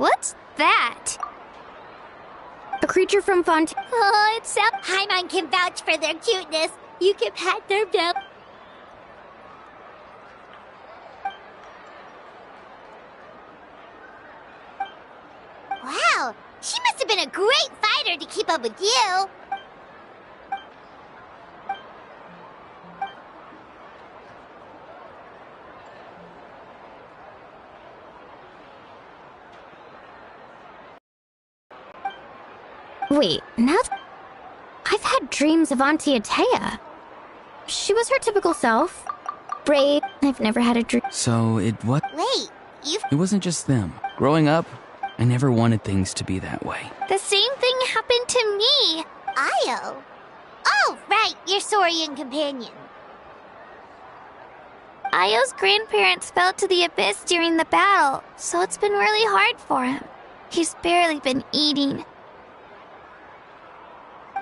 What's that? A creature from Font. Oh, it's so. Paimon can vouch for their cuteness. You can pat them down. Wow, she must have been a great fighter to keep up with you. Wait, now I've had dreams of Auntie Atea. She was her typical self. Brave. I've never had a dream. So what? Wait, It wasn't just them. Growing up, I never wanted things to be that way. The same thing happened to me. Io? Oh, right, your Saurian companion. Io's grandparents fell to the abyss during the battle, so it's been really hard for him. He's barely been eating.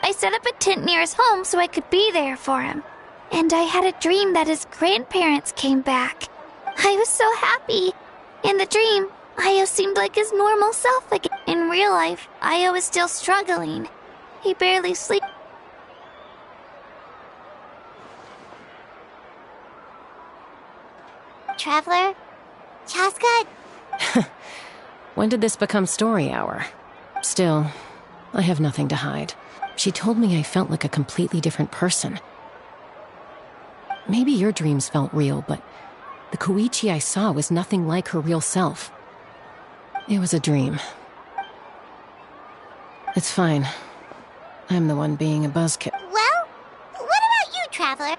I set up a tent near his home so I could be there for him. And I had a dream that his grandparents came back. I was so happy. In the dream, Io seemed like his normal self again. In real life, Io is still struggling. He barely sleeps. Traveler? Chaska? When did this become story hour? Still, I have nothing to hide. She told me I felt like a completely different person. Maybe your dreams felt real, but the Koichi I saw was nothing like her real self. It was a dream. It's fine. I'm the one being a buzzkill. Well, what about you, Traveler?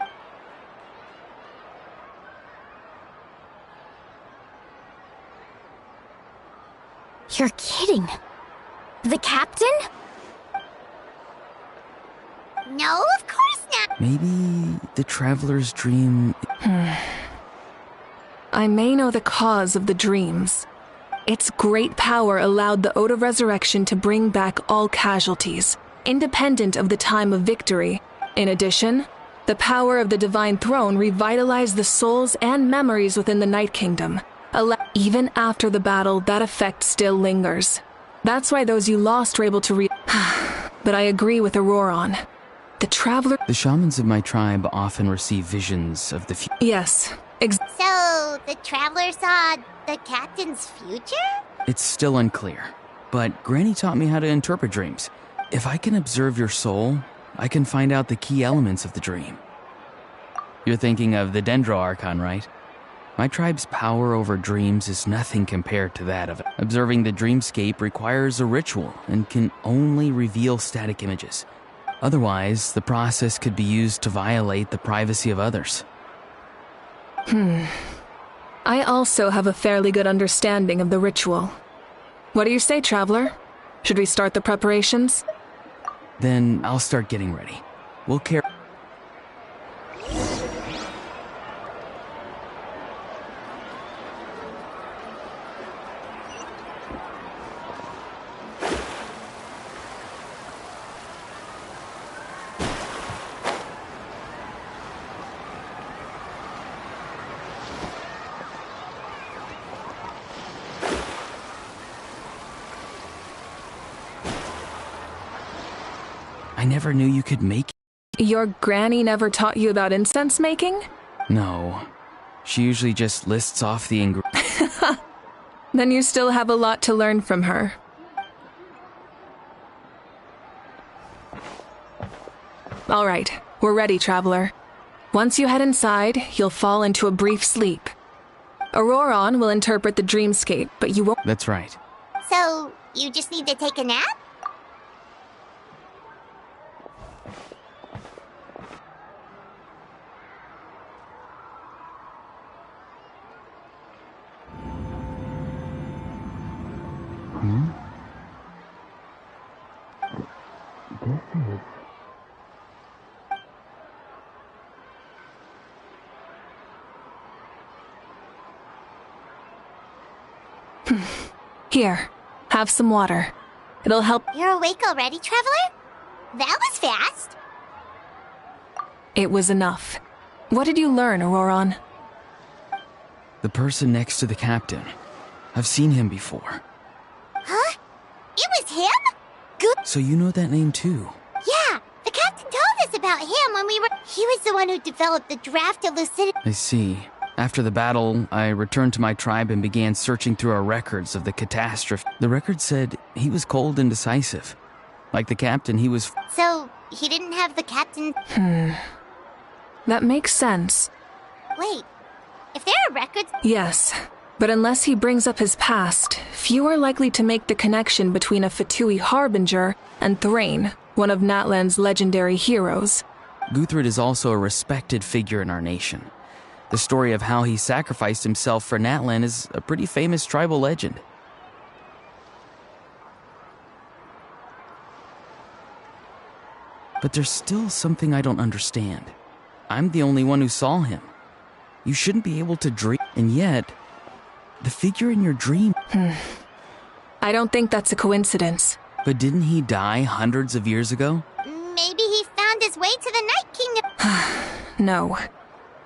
You're kidding. The captain? No, of course not. Maybe the traveler's dream... I may know the cause of the dreams. Its great power allowed the Ode of Resurrection to bring back all casualties, independent of the time of victory. In addition, the power of the Divine Throne revitalized the souls and memories within the Night Kingdom. Even after the battle, that effect still lingers. That's why those you lost were able to But I agree with Auroron. The Traveler... The shamans of my tribe often receive visions of the future. Yes, So, the Traveler saw the captain's future? It's still unclear, but Granny taught me how to interpret dreams. If I can observe your soul, I can find out the key elements of the dream. You're thinking of the Dendro Archon, right? My tribe's power over dreams is nothing compared to that of it. Observing the dreamscape requires a ritual and can only reveal static images. Otherwise, the process could be used to violate the privacy of others. I also have a fairly good understanding of the ritual. What do you say, Traveler? Should we start the preparations? Then I'll start getting ready. We'll care. I never knew you could make... Your granny never taught you about incense making? No. She usually just lists off the ingredients. Then you still have a lot to learn from her. All right, we're ready, Traveler. Once you head inside, you'll fall into a brief sleep. Auroron will interpret the dreamscape, but you won't... That's right. So, you just need to take a nap? Here, have some water. It'll help... You're awake already, Traveler? That was fast. It was enough. What did you learn, Auroron? The person next to the captain. I've seen him before. It was him? So you know that name too? Yeah, the captain told us about him when we were... He was the one who developed the draft of lucidity. I see. After the battle, I returned to my tribe and began searching through our records of the catastrophe. The record said he was cold and decisive. Like the captain, he was... So, he didn't have the captain... That makes sense. Wait, if there are records... Yes, but unless he brings up his past, few are likely to make the connection between a Fatui harbinger and Thrain, one of Natlan's legendary heroes. Guthred is also a respected figure in our nation. The story of how he sacrificed himself for Natlan is a pretty famous tribal legend. But there's still something I don't understand. I'm the only one who saw him. You shouldn't be able to dream, and yet, the figure in your dream... I don't think that's a coincidence. But didn't he die hundreds of years ago? Maybe he found his way to the Night Kingdom. No.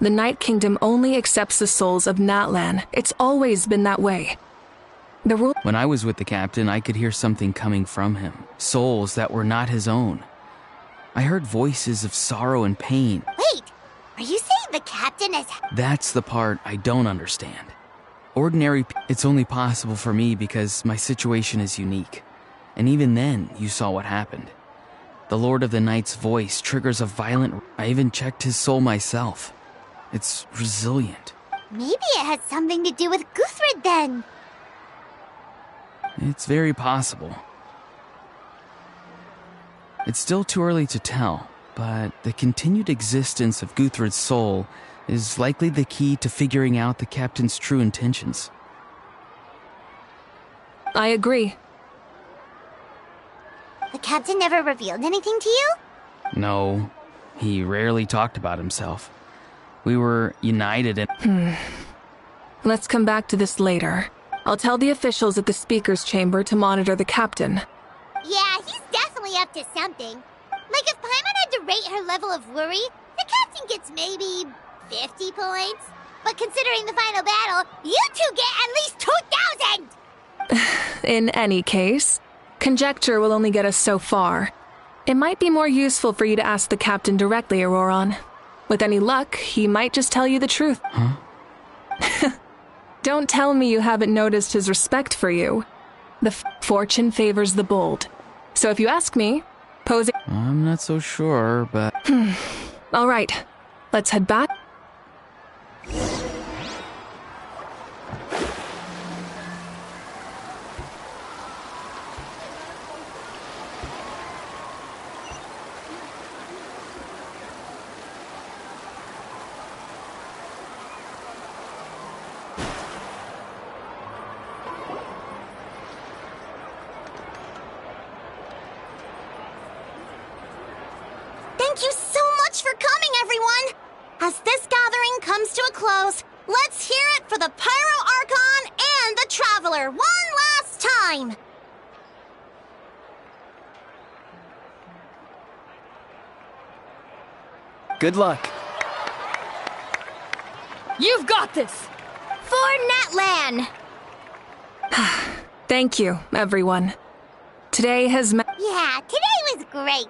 The Night Kingdom only accepts the souls of Natlan. It's always been that way. The rule... When I was with the captain, I could hear something coming from him. Souls that were not his own. I heard voices of sorrow and pain. Wait, are you saying the captain is... That's the part I don't understand. It's only possible for me because my situation is unique. And even then, you saw what happened. The Lord of the Night's voice triggers a violent... I even checked his soul myself. It's resilient. Maybe it had something to do with Guthred then. It's very possible. It's still too early to tell, but the continued existence of Guthred's soul is likely the key to figuring out the captain's true intentions. I agree. The captain never revealed anything to you? No, he rarely talked about himself. We were united in... Let's come back to this later. I'll tell the officials at the speaker's chamber to monitor the captain. Yeah, he's definitely up to something. Like if Paimon had to rate her level of worry, the captain gets maybe 50 points. But considering the final battle, you two get at least 2,000! In any case, conjecture will only get us so far. It might be more useful for you to ask the captain directly, Auroron. With any luck, he might just tell you the truth. Huh? Don't tell me you haven't noticed his respect for you. The fortune favors the bold. So if you ask me, posing... I'm not so sure, but... All right, let's head back. Thank you so much for coming, everyone! As this gathering comes to a close, let's hear it for the Pyro Archon and the Traveler one last time! Good luck. You've got this! For Natlan! Thank you, everyone. Today has met... Yeah, today was great!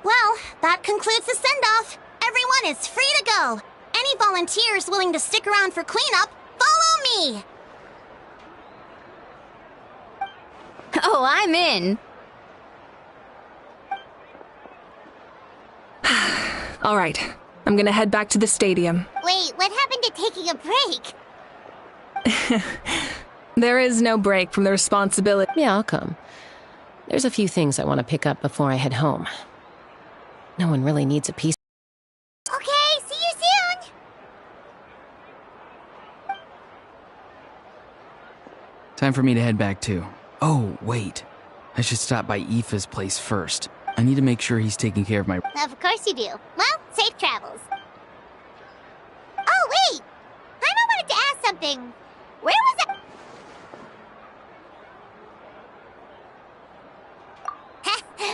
Well, that concludes the send-off. Everyone is free to go. Any volunteers willing to stick around for cleanup, follow me! Oh, I'm in. All right, I'm gonna head back to the stadium. Wait, what happened to taking a break? There is no break from the responsibility. Yeah, I'll come. There's a few things I want to pick up before I head home. No one really needs a piece. Okay, see you soon! Time for me to head back too. Oh, wait. I should stop by Aoife's place first. I need to make sure he's taking care of my... Of course you do. Well, safe travels. Oh, wait! I wanted to ask something. Where was I?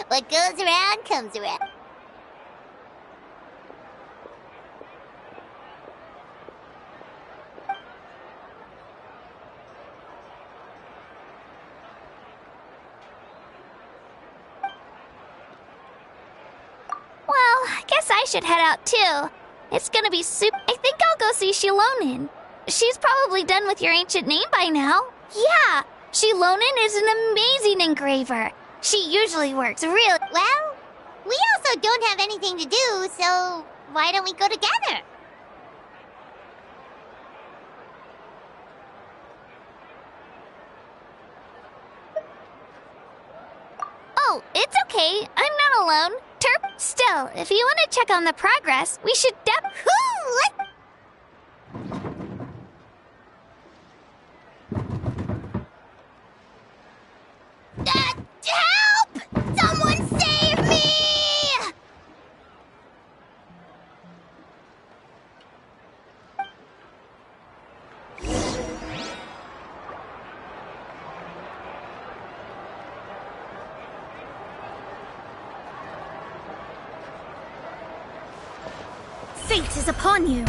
What goes around comes around. guess I should head out too. It's gonna be I think I'll go see Shilonin. She's probably done with your ancient name by now. Yeah, Shilonin is an amazing engraver. She usually works really Well, we also don't have anything to do, so why don't we go together? Oh, it's okay. I'm not alone. Terp, still, if you want to check on the progress, we should Let's... help! Someone save me! Fate is upon you.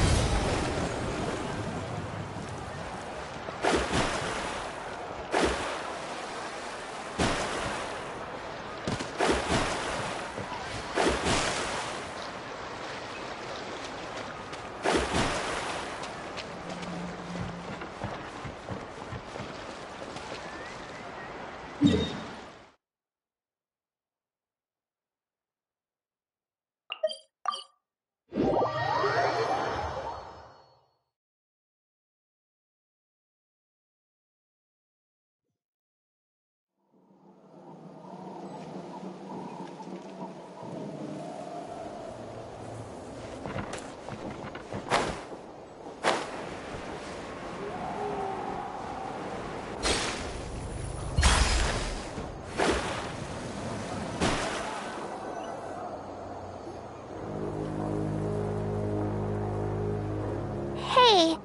Hey,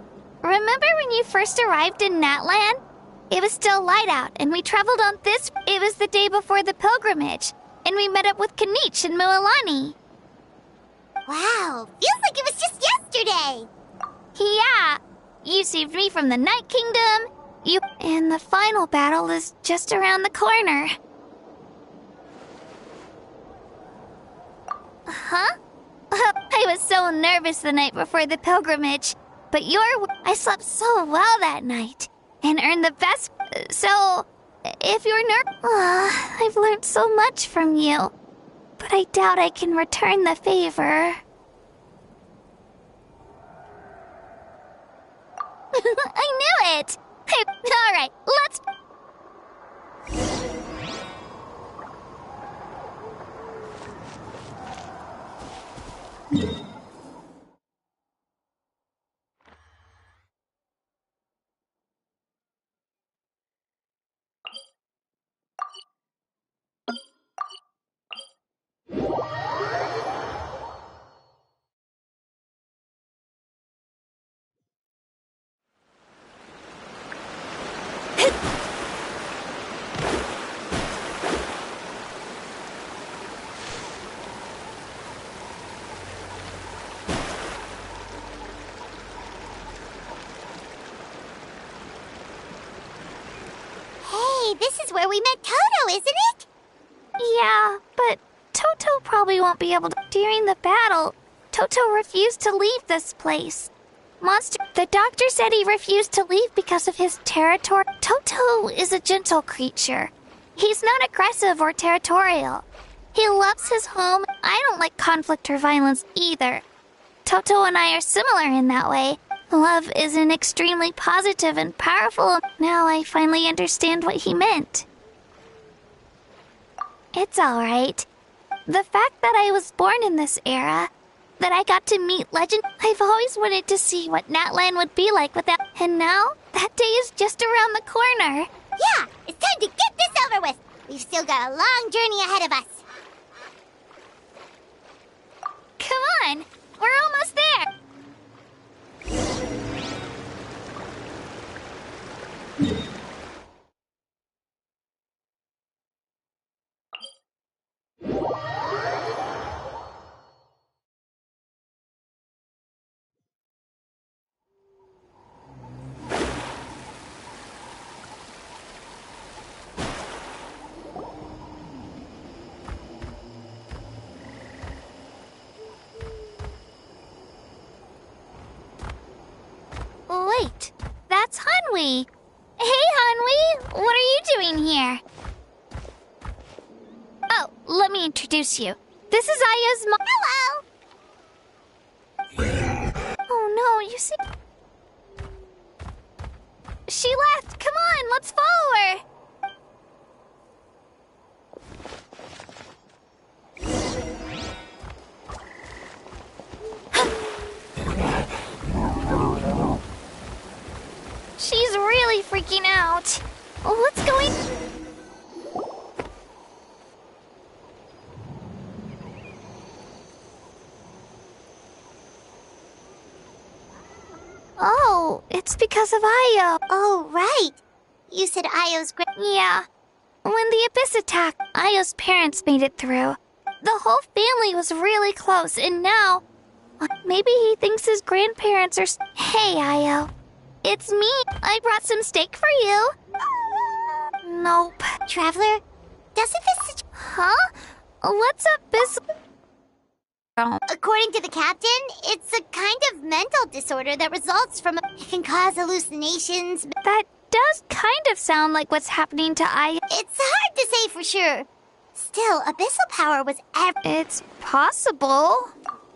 remember when you first arrived in Natlan? It was still light out, and we traveled on this. It was the day before the pilgrimage, and we met up with Kanich and Mualani. Wow, feels like it was just yesterday. Yeah, you saved me from the Night Kingdom. And the final battle is just around the corner. Huh? I was so nervous the night before the pilgrimage. But I slept so well that night and earned the best. So, if you're I've learned so much from you. But I doubt I can return the favor. I knew it! Alright, let's... Hey, this is where we met Toto, isn't it? Yeah, but Toto probably won't be able to. During the battle, Toto refused to leave this place. The doctor said he refused to leave because of his territory. Toto is a gentle creature. He's not aggressive or territorial. He loves his home. I don't like conflict or violence either. Toto and I are similar in that way. Love is an extremely positive and powerful. Now I finally understand what he meant. It's alright. The fact that I was born in this era, that I got to meet legend, I've always wanted to see what Natlan would be like without. And now, that day is just around the corner. Yeah, it's time to get this over with. We've still got a long journey ahead of us. Come on, we're almost there. Hanwi. Hey, Hanwi, what are you doing here? Oh, let me introduce you. This is Aya's mom. Hello! Oh no, you see... She left! Come on, let's follow her! She's really freaking out. What's going... Oh, it's because of Io. Oh, right. You said Io's great. Yeah. When the Abyss attacked, Io's parents made it through. The whole family was really close, and now... Maybe he thinks his grandparents are... Hey, Io. It's me. I brought some steak for you. Nope. Traveler, doesn't this... Huh? What's Abyss... According to the captain, it's a kind of mental disorder that results from... It can cause hallucinations. That does kind of sound like what's happening to Io. It's hard to say for sure. Still, abyssal power was It's possible.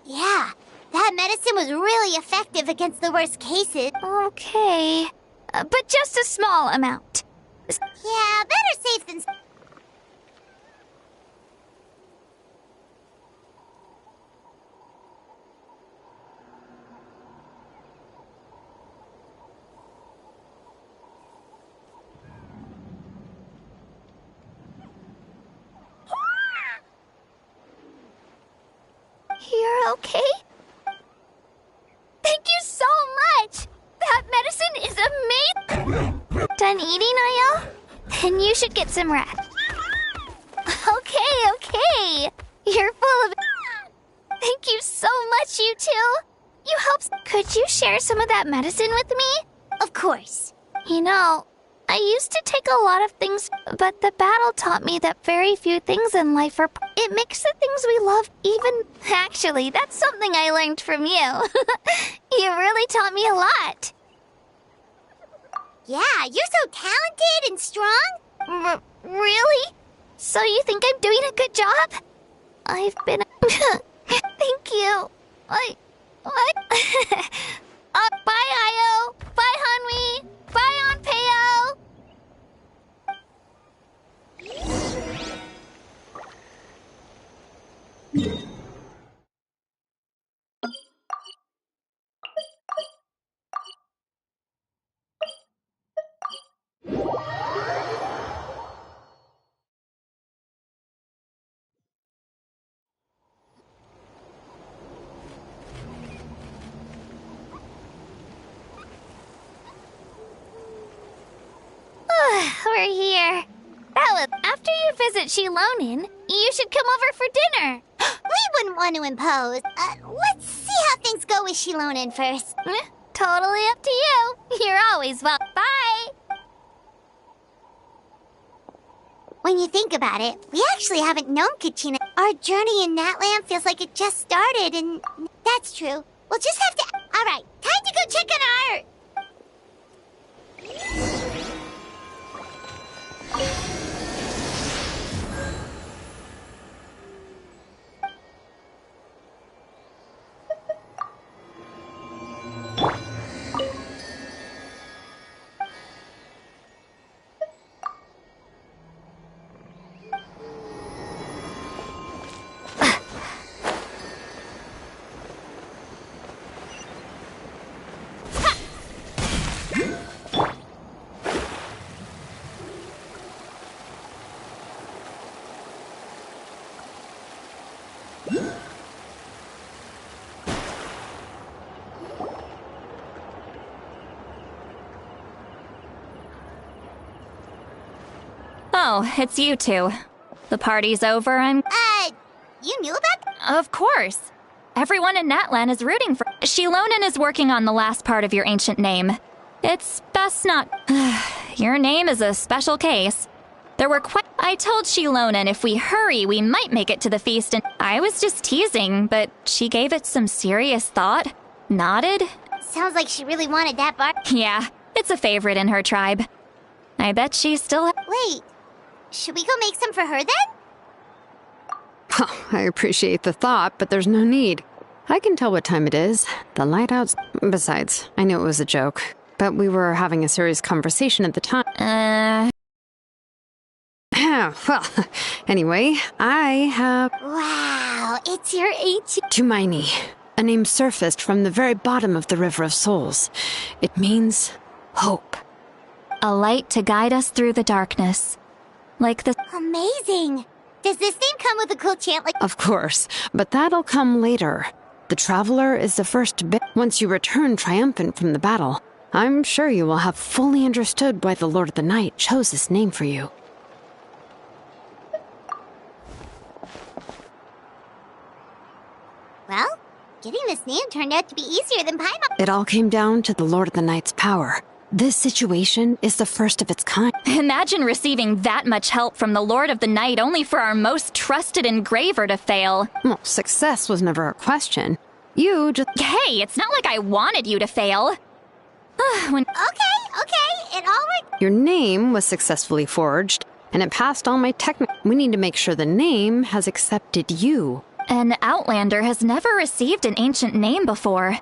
Yeah, that medicine was really effective against the worst cases. Okay. But just a small amount. Yeah, better safe than... You're okay? Thank you so much! That medicine is amazing! Done eating, Io? Then you should get some rest. Okay. You're full of... Thank you so much, you two! You helped... Could you share some of that medicine with me? Of course. You know, I used to take a lot of things, but the battle taught me that very few things in life are... It makes the things we love even... Actually, that's something I learned from you. You really taught me a lot. Yeah, you're so talented and strong. Really? So you think I'm doing a good job? I've been... Thank you. What? Bye, Io. Bye, Hanwi. Bye, Onpeo. We're here. Bella, after you visit Shilonin, you should come over for dinner. We wouldn't want to impose. Let's see how things go with Shilonin first. Totally up to you. You're always welcome. Bye. When you think about it, we actually haven't known Kachina. Our journey in Natland feels like it just started, and that's true. We'll just have to... All right, time to go check on our... Oh, it's you two. The party's over, You knew about that? Of course. Everyone in Natlan is rooting for... Shilonin is working on the last part of your ancient name. It's best not... Your name is a special case. There were quite... I told Shilonin if we hurry, we might make it to the feast, and I was just teasing, but she gave it some serious thought, nodded. Sounds like she really wanted that bar. Yeah, It's a favorite in her tribe. I bet she still... Wait, should we go make some for her then? I appreciate the thought, but there's no need. I can tell what time it is. The light out... Besides, I knew it was a joke. But we were having a serious conversation at the time. Well, anyway, I have... Wow, it's your ancient... Tumaini. A name surfaced from the very bottom of the River of Souls. It means hope. A light to guide us through the darkness. Like the... Amazing! Does this name come with a cool chant like... Of course, but that'll come later. The Traveler is the first bit. Once you return triumphant from the battle, I'm sure you will have fully understood why the Lord of the Night chose this name for you. Well, getting this name turned out to be easier than Paimon. It all came down to the Lord of the Night's power. This situation is the first of its kind. Imagine receiving that much help from the Lord of the Night only for our most trusted engraver to fail. Well, success was never a question. You just... Hey, it's not like I wanted you to fail. Okay, it all worked. Your name was successfully forged, and it passed all my We need to make sure the name has accepted you. An Outlander has never received an ancient name before.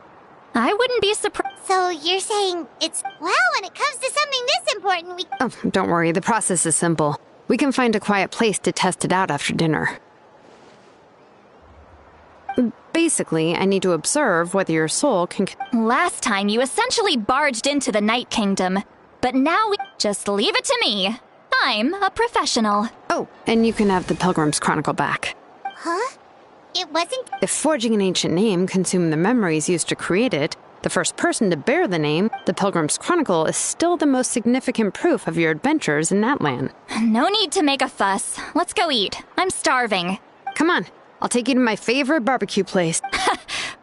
I wouldn't be surprised. So you're saying it's... Well, when it comes to something this important, we... Oh, don't worry, the process is simple. We can find a quiet place to test it out after dinner. Basically, I need to observe whether your soul can... Last time you essentially barged into the Night Kingdom, but now we... Just leave it to me. I'm a professional. Oh, and you can have the Pilgrim's Chronicle back. Huh? It wasn't... If forging an ancient name consumed the memories used to create it, the first person to bear the name, the Pilgrim's Chronicle is still the most significant proof of your adventures in that land. No need to make a fuss. Let's go eat. I'm starving. Come on, I'll take you to my favorite barbecue place.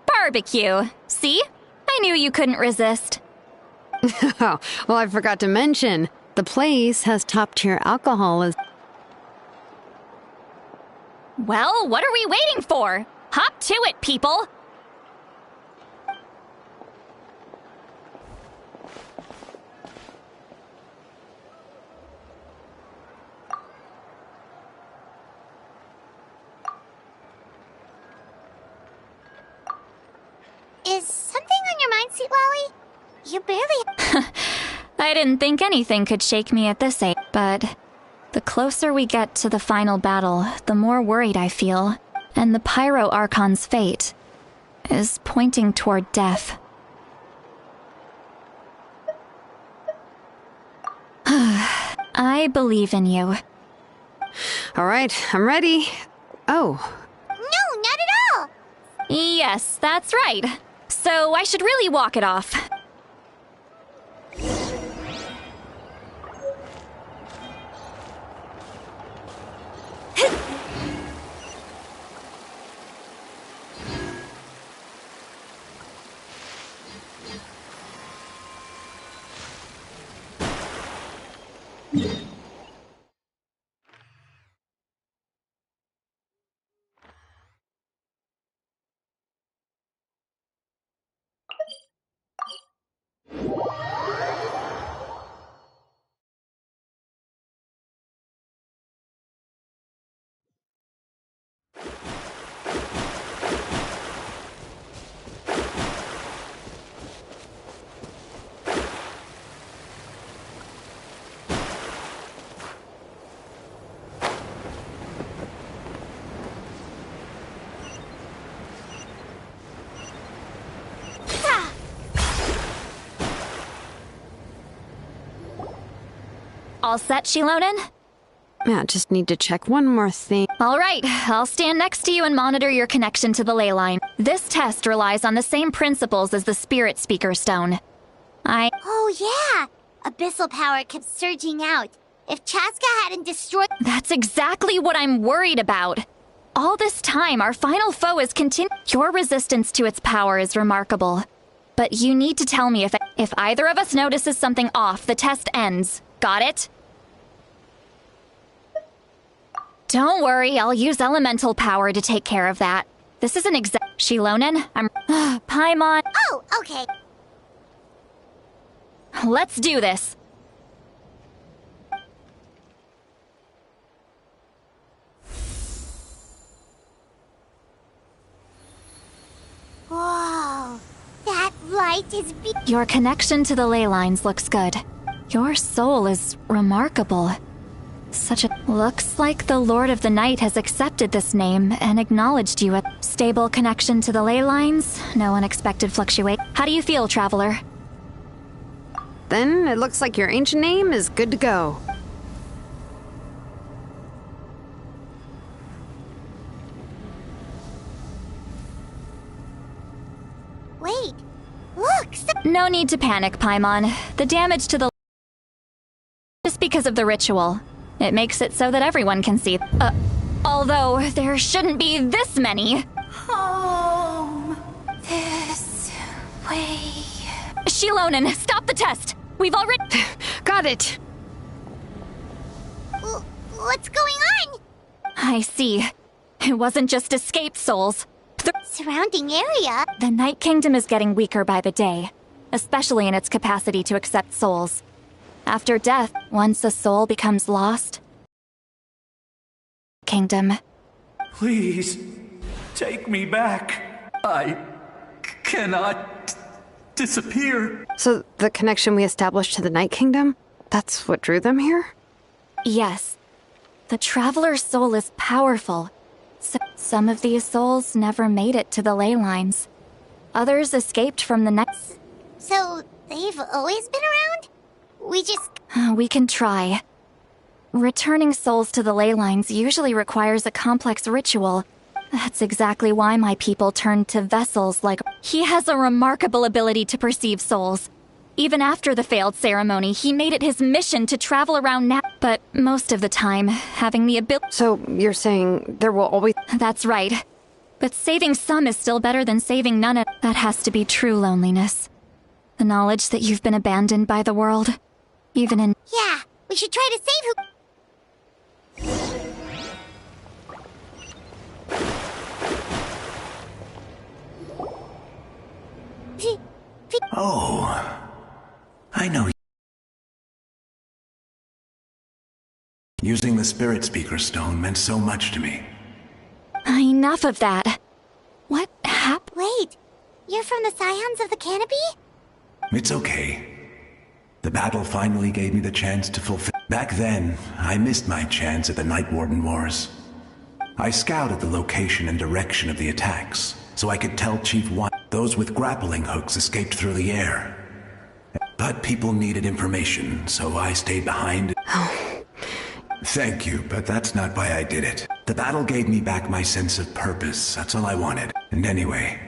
Barbecue. See? I knew you couldn't resist. Oh, well, I forgot to mention, the place has top-tier alcohol as... Well, what are we waiting for? Hop to it, people! Is something on your mind, Sweet Lolly? You barely... I didn't think anything could shake me at this age, but the closer we get to the final battle, the more worried I feel. And the Pyro Archon's fate is pointing toward death. I believe in you. All right, I'm ready. Oh. No, not at all! Yes, that's right. So I should really walk it off. All set, Shilonen? Yeah, just need to check one more thing. All right, I'll stand next to you and monitor your connection to the ley line. This test relies on the same principles as the Spirit Speaker Stone. Oh, yeah! Abyssal power kept surging out. If Chaska hadn't destroyed... That's exactly what I'm worried about. All this time, our final foe is Your resistance to its power is remarkable. But you need to tell me if either of us notices something off, the test ends. Got it? Don't worry, I'll use elemental power to take care of that. This isn't Shilonen, I'm... Paimon... Oh, okay. Let's do this. Whoa, that light is Your connection to the ley lines looks good. Your soul is remarkable. Looks like the Lord of the Night has accepted this name and acknowledged you. A stable connection to the ley lines, no unexpected fluctuate. How do you feel, Traveler? Then it looks like your ancient name is good to go. Wait, look! No need to panic, Paimon. The damage to the... just because of the ritual. It makes it so that everyone can see. Although, there shouldn't be this many. Home. This way. Shilonen, stop the test! We've already... Got it! What's going on? I see. It wasn't just escaped souls. Surrounding area? The Night Kingdom is getting weaker by the day, especially in its capacity to accept souls. After death, once a soul becomes lost... Kingdom. Please, take me back. I cannot disappear. So the connection we established to the Night Kingdom, that's what drew them here? Yes. The Traveler's soul is powerful. Some of these souls never made it to the ley lines. Others escaped from the next... So, they've always been around? We can try. Returning souls to the ley lines usually requires a complex ritual. That's exactly why my people turned to vessels like... He has a remarkable ability to perceive souls. Even after the failed ceremony, he made it his mission to travel around now. But most of the time, having the ability... So you're saying there will always... That's right. But saving some is still better than saving none. That has to be true loneliness. The knowledge that you've been abandoned by the world. Even in... Yeah, we should try to save who... Oh, I know. Using the Spirit Speaker Stone meant so much to me. Enough of that. What happened? Wait, you're from the Scions of the Canopy? It's okay. The battle finally gave me the chance to fulfill... Back then, I missed my chance at the Night Warden Wars. I scouted the location and direction of the attacks, so I could tell Chief One. Those with grappling hooks escaped through the air. But people needed information, so I stayed behind. Thank you, but that's not why I did it. The battle gave me back my sense of purpose, that's all I wanted. And anyway,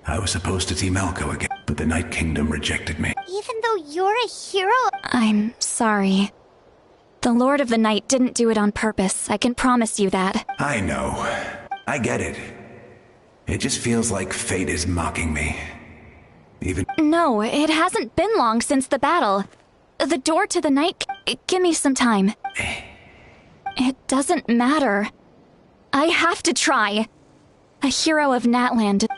I was supposed to team Elko again, but the Night Kingdom rejected me. Even though you're a hero... I'm sorry. The Lord of the Night didn't do it on purpose, I can promise you that. I know. I get it. It just feels like fate is mocking me. Even... No, it hasn't been long since the battle. The door to the night... Give me some time. It doesn't matter. I have to try. A hero of Natland...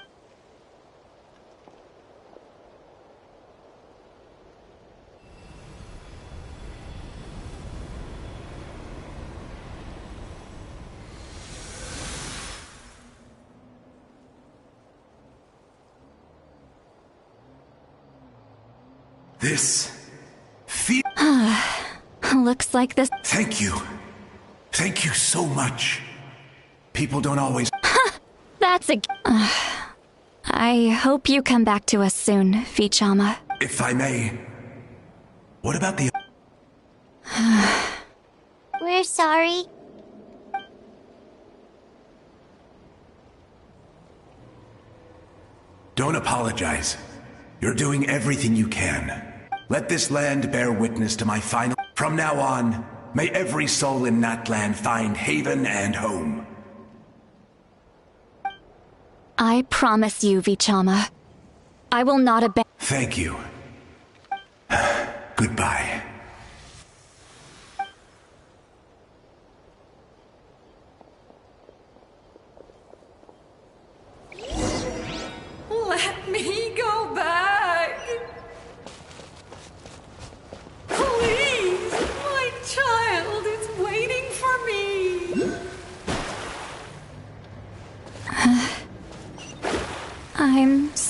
This... Looks like this... Thank you. Thank you so much. People don't always... That's a... I hope you come back to us soon, Vichama. If I may... What about the... We're sorry. Don't apologize. You're doing everything you can. Let this land bear witness to my final... From now on, may every soul in Natland find haven and home. I promise you, Vichama. I will not abandon... Thank you. Goodbye. Let me go back.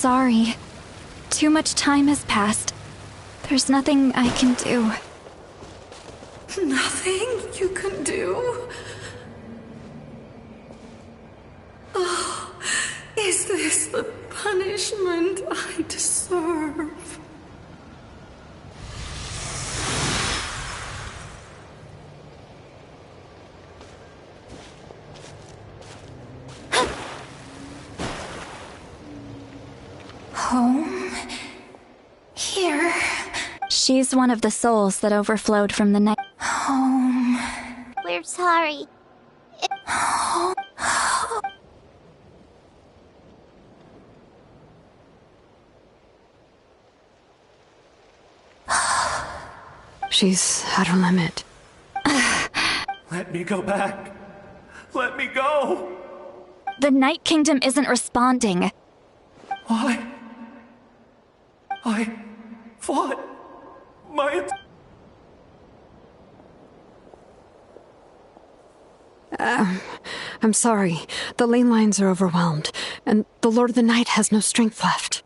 sorry. Too much time has passed. There's nothing I can do. Nothing you can do? Oh, is this the punishment I deserve? Home? Here? She's one of the souls that overflowed from the night. Home. We're sorry. She's at her limit. Let me go back. Let me go. The Night Kingdom isn't responding. Why? I fought my... I'm sorry. The lane lines are overwhelmed, and the Lord of the Night has no strength left.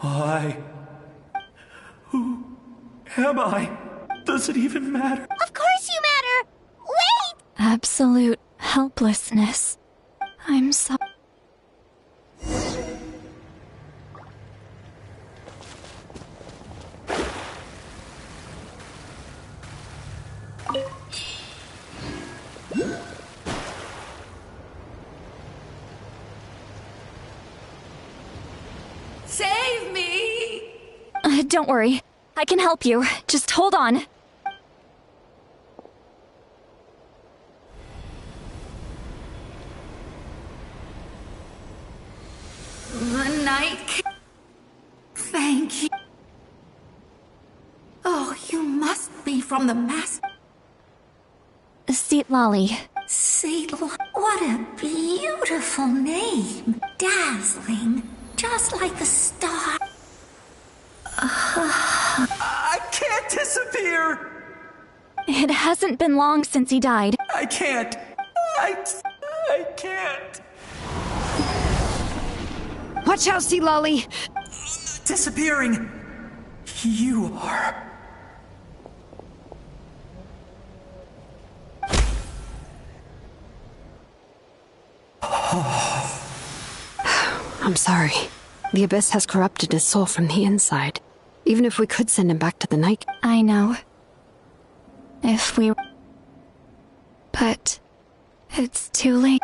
Why? Who am I? Does it even matter? Of course you matter! Wait! Absolute helplessness. I'm so... Save me! Don't worry. I can help you. Just hold on. The night. Thank you. Oh, you must be from the master. Seat Lolly. Seattle. What a beautiful name. Dazzling. Just like a star. I can't disappear! It hasn't been long since he died. I can't. I can't. Watch out, Sea Lolly! Disappearing. You are. I'm sorry. The Abyss has corrupted his soul from the inside. Even if we could send him back to the night... I know. If we... But... it's too late.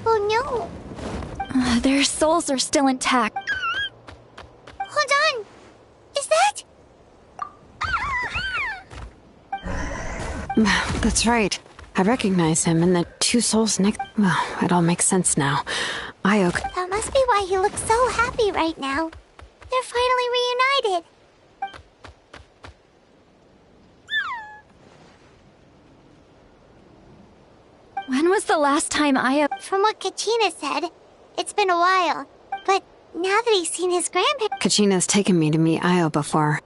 Oh no! Their souls are still intact. Hold on! Is that... That's right. I recognize him, and the two souls next... Well, it all makes sense now. Io... That must be why he looks so happy right now. They're finally reunited. When was the last time From what Kachina said, it's been a while. But now that he's seen his grandparents... Kachina's taken me to meet Io before.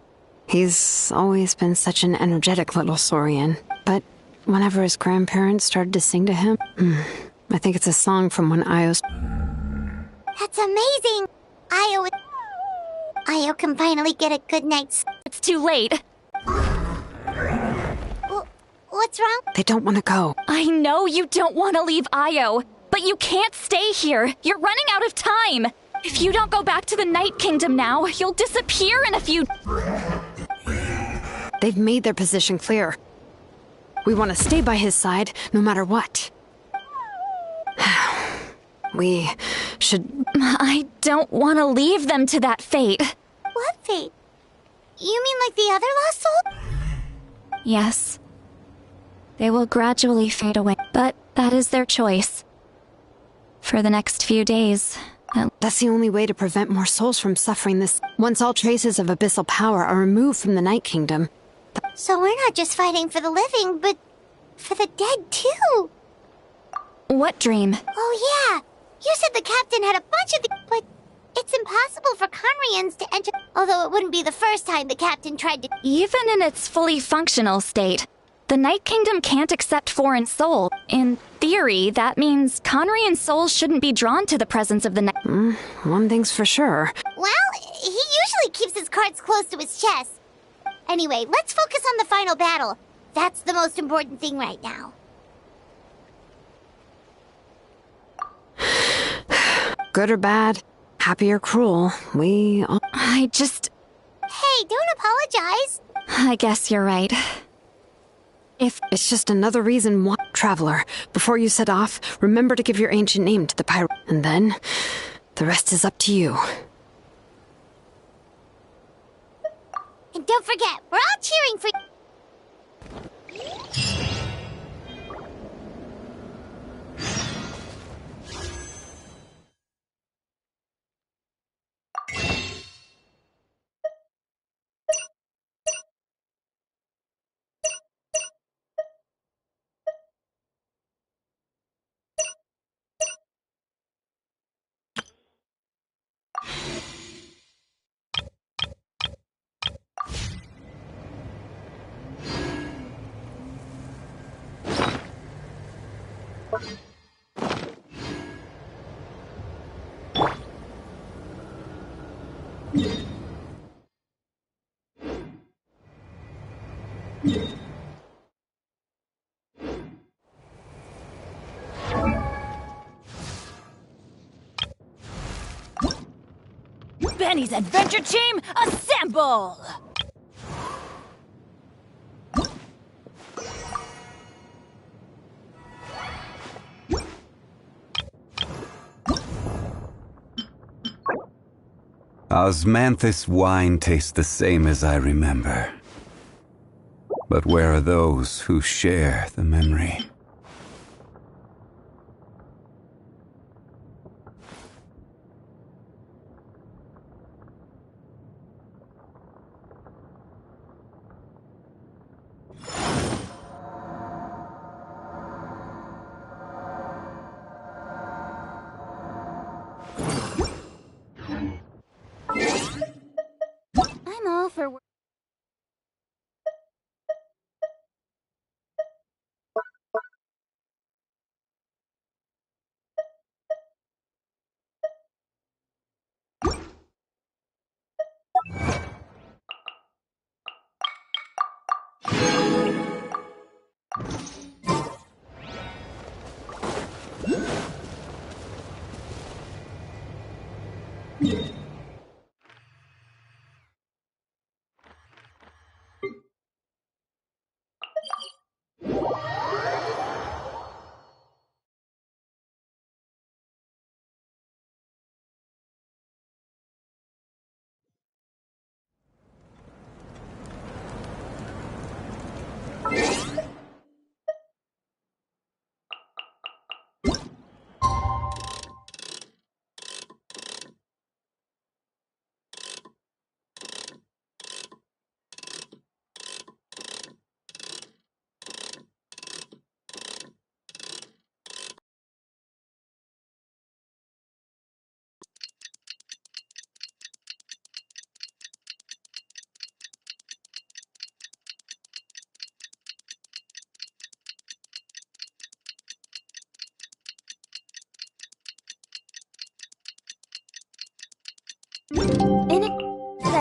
He's always been such an energetic little Saurian. But whenever his grandparents started to sing to him... I think it's a song from when Io's... That's amazing! Io can finally get a good night's... It's too late. What's wrong? They don't want to go. I know you don't want to leave Io, but you can't stay here. You're running out of time. If you don't go back to the Night Kingdom now, you'll disappear in a few... They've made their position clear. We want to stay by his side, no matter what. We should... I don't want to leave them to that fate. What fate? You mean like the other lost soul? Yes. They will gradually fade away, but that is their choice. For the next few days. That's the only way to prevent more souls from suffering this. Once all traces of abyssal power are removed from the Night Kingdom. So we're not just fighting for the living, but for the dead too. What dream? Oh yeah, you said the captain had a bunch of but It's impossible for Conrians to enter, although it wouldn't be the first time the captain tried to. Even in its fully functional state, the Night Kingdom can't accept foreign soul. In theory, that means Conrian souls shouldn't be drawn to the presence of the Night. One thing's for sure. Well, he usually keeps his cards close to his chest. Anyway, let's focus on the final battle. That's the most important thing right now. Good or bad, happy or cruel, we all... Hey, don't apologize. I guess you're right. It's just another reason why... Traveler, before you set off, remember to give your ancient name to the pirate. And then, the rest is up to you. And don't forget, we're all cheering for... Benny's Adventure Team, assemble! Osmanthus wine tastes the same as I remember. But where are those who share the memory? I'm all for...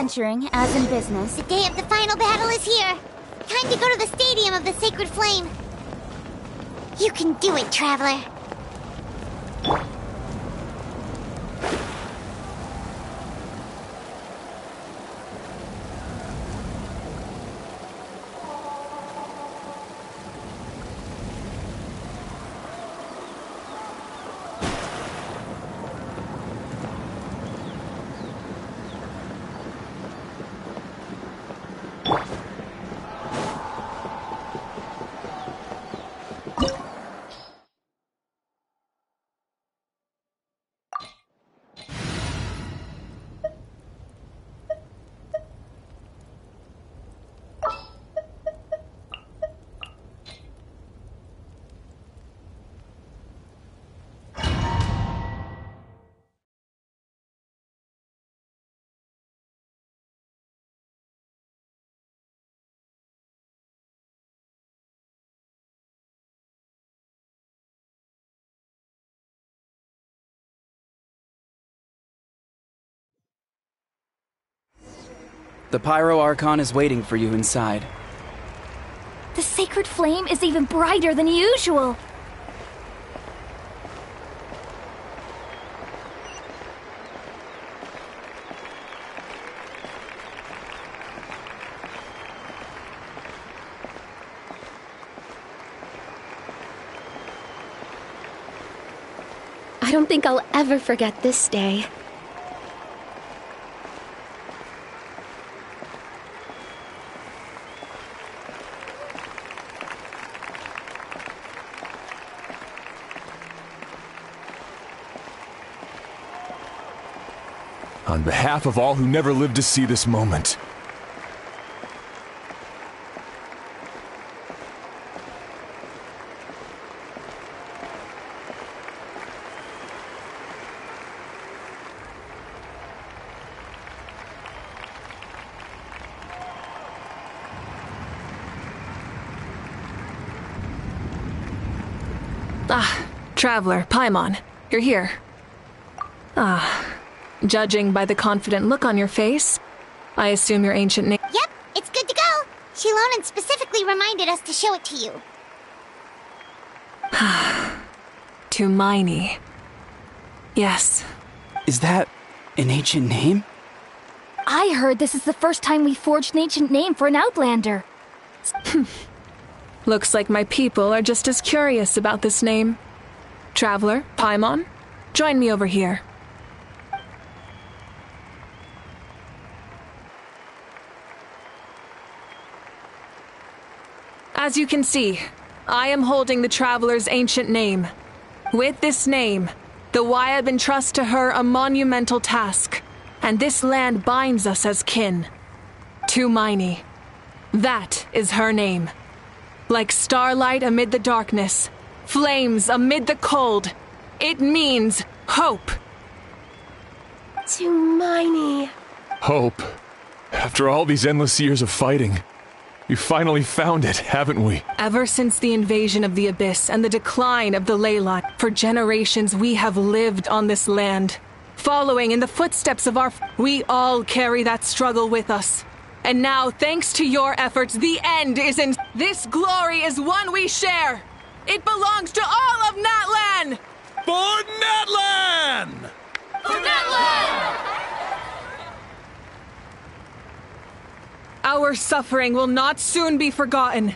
Adventuring, as in business. The day of the final battle is here. Time to go to the Stadium of the Sacred Flame. You can do it, Traveler. The Pyro Archon is waiting for you inside. The sacred flame is even brighter than usual. I don't think I'll ever forget this day. On behalf of all who never lived to see this moment. Traveler, Paimon, you're here. Judging by the confident look on your face, I assume your ancient name. Yep, it's good to go. Shilonen specifically reminded us to show it to you. To Miney. Yes. Is that an ancient name? I heard this is the first time we forged an ancient name for an Outlander. Looks like my people are just as curious about this name. Traveler, Paimon, join me over here. As you can see, I am holding the Traveler's ancient name. With this name, the Wyab entrusts to her a monumental task, and this land binds us as kin. To Miney. That is her name. Like starlight amid the darkness, flames amid the cold, it means hope. To Miney. Hope. After all these endless years of fighting, we finally found it, haven't we? Ever since the invasion of the Abyss and the decline of the ley line, for generations we have lived on this land. Following in the footsteps of we all carry that struggle with us. And now, thanks to your efforts, the end is in. This glory is one we share. It belongs to all of Natlan! For Natlan! For Natlan! Our suffering will not soon be forgotten.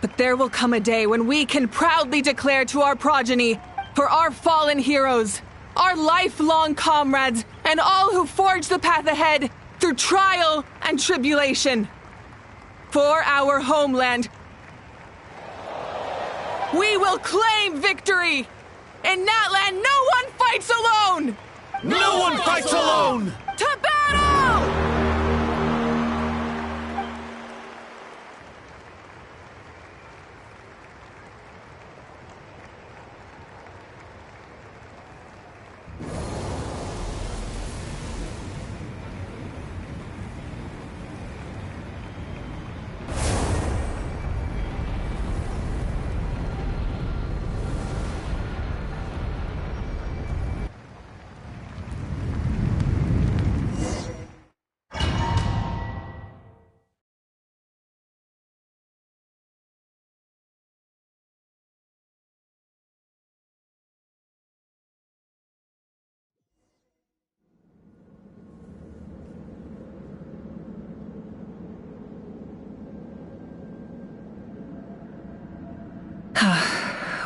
But there will come a day when we can proudly declare to our progeny, for our fallen heroes, our lifelong comrades, and all who forge the path ahead through trial and tribulation. For our homeland, we will claim victory! In Natlan, no one fights alone! No one fights alone! To battle!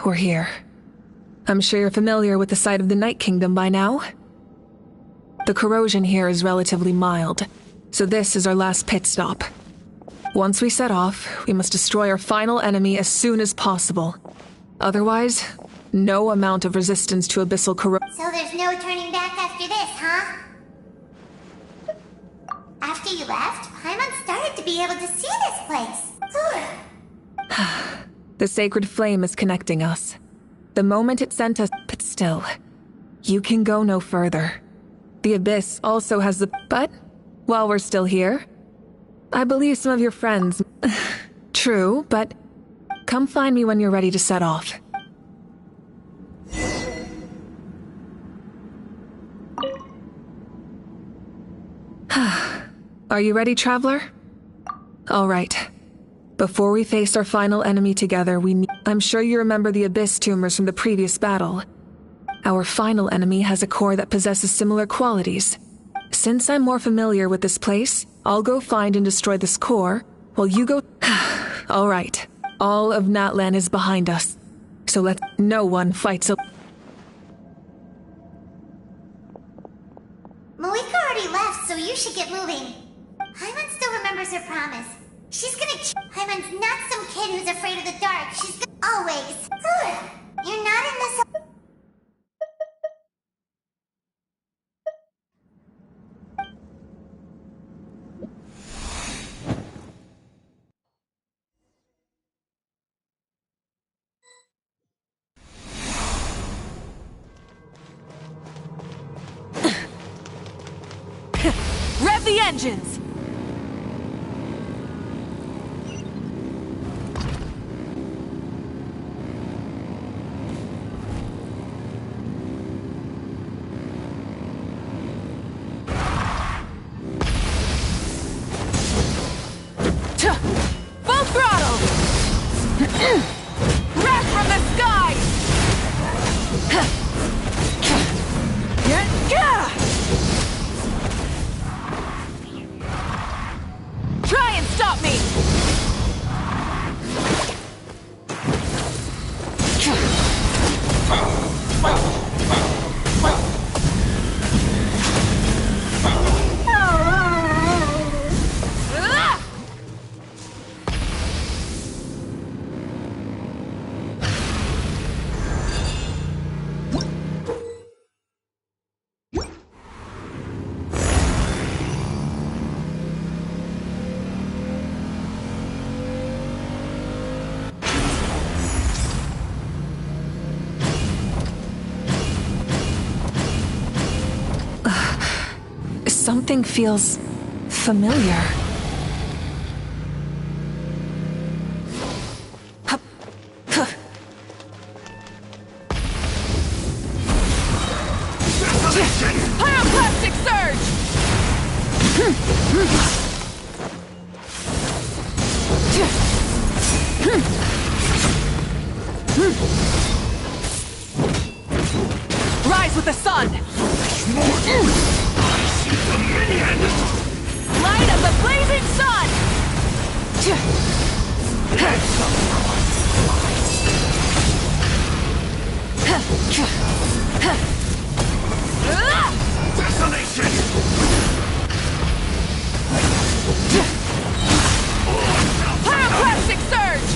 We're here. I'm sure you're familiar with the site of the Night Kingdom by now. The corrosion here is relatively mild, so this is our last pit stop. Once we set off, we must destroy our final enemy as soon as possible. Otherwise, no amount of resistance to abyssal corrosion. So there's no turning back after this, huh? After you left, Paimon started to be able to see this place. The sacred flame is connecting us. The moment it sent us, but still, you can go no further. The Abyss also has the... But, while we're still here, I believe some of your friends... True, but come find me when you're ready to set off. Are you ready, Traveler? All right. Before we face our final enemy together, I'm sure you remember the Abyss tumors from the previous battle. Our final enemy has a core that possesses similar qualities. Since I'm more familiar with this place, I'll go find and destroy this core, while you go... All right. All of Natlan is behind us. So no one fights Malika already left, so you should get moving. Hyman still remembers her promise. She's gonna... Hyman's not some kid who's afraid of the dark. She's always... You're not in this... Rev the engines! Full throttle! Wrath from the sky! Try and stop me! Something feels familiar. Pyroclastic surge! Rise with the sun! Light of the blazing sun! Desolation! Pyroclastic surge!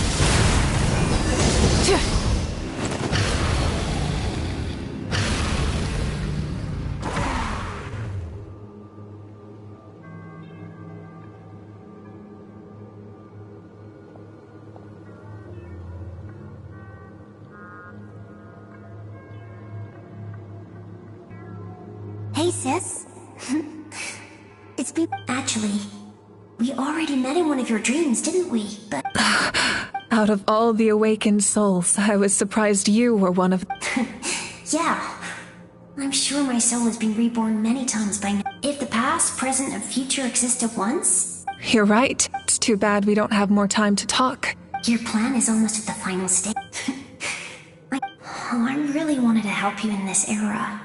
Hey, sis. It's been... Actually, we already met in one of your dreams, didn't we? But... Out of all the awakened souls, I was surprised you were one of... Yeah. I'm sure my soul has been reborn many times by now. If the past, present, and future exist at once... You're right. It's too bad we don't have more time to talk. Your plan is almost at the final stage. I really wanted to help you in this era.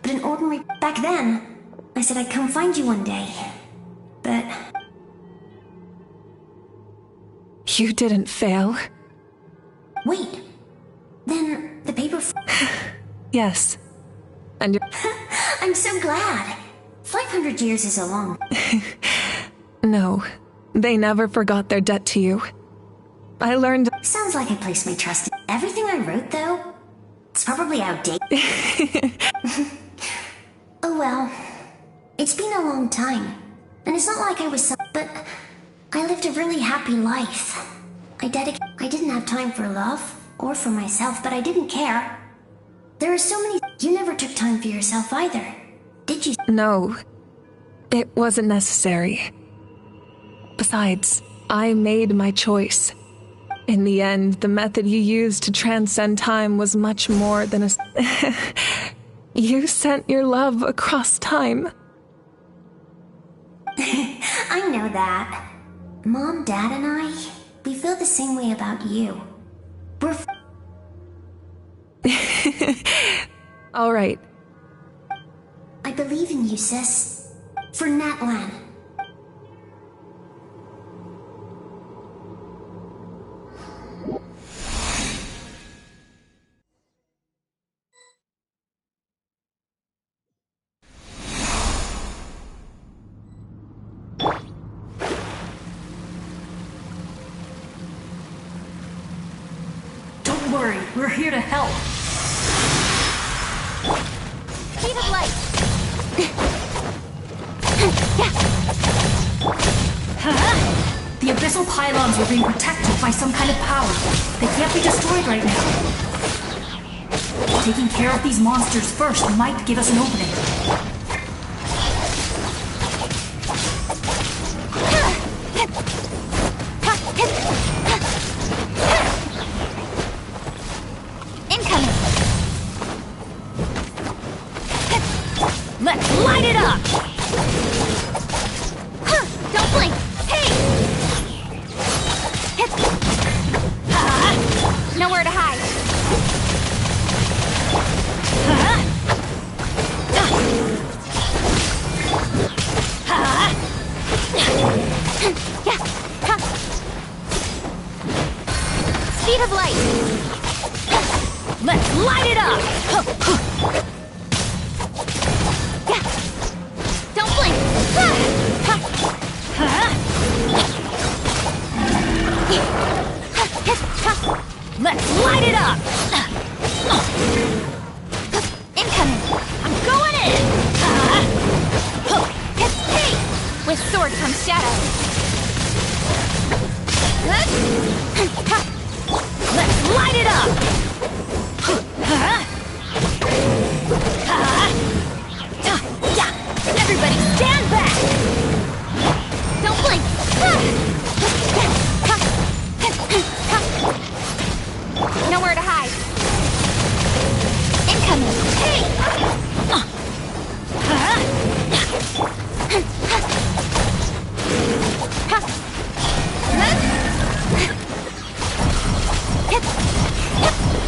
But an ordinary... Back then, I said I'd come find you one day. But... You didn't fail. Wait. Then the paper... Yes. And you're... I'm so glad. 500 years is a long... No. They never forgot their debt to you. I learned... Sounds like I placed my trust in... Everything I wrote, though, it's probably outdated. Oh well. It's been a long time. And it's not like I was but I lived a really happy life. I didn't have time for love, or for myself, but I didn't care. There are so many... You never took time for yourself either, did you? No. It wasn't necessary. Besides, I made my choice. In the end, the method you used to transcend time was much more than a... You sent your love across time. I know that. Mom, Dad, and I, we feel the same way about you. We're All right. I believe in you, sis. For Natlan. Don't worry, we're here to help. Speed of light. The abyssal pylons were being protected by some kind of power. They can't be destroyed right now. Taking care of these monsters first might give us an opening. Incoming. Let's light it up. Don't blink. Hey. Nowhere to hide. Speed of light. Let's light it up. Don't blink. Let's light it up. Incoming. I'm going in. Hey! With sword comes shadow. Let's light it up. Everybody stand back. Don't blink. Nowhere to hide. Incoming. Hey!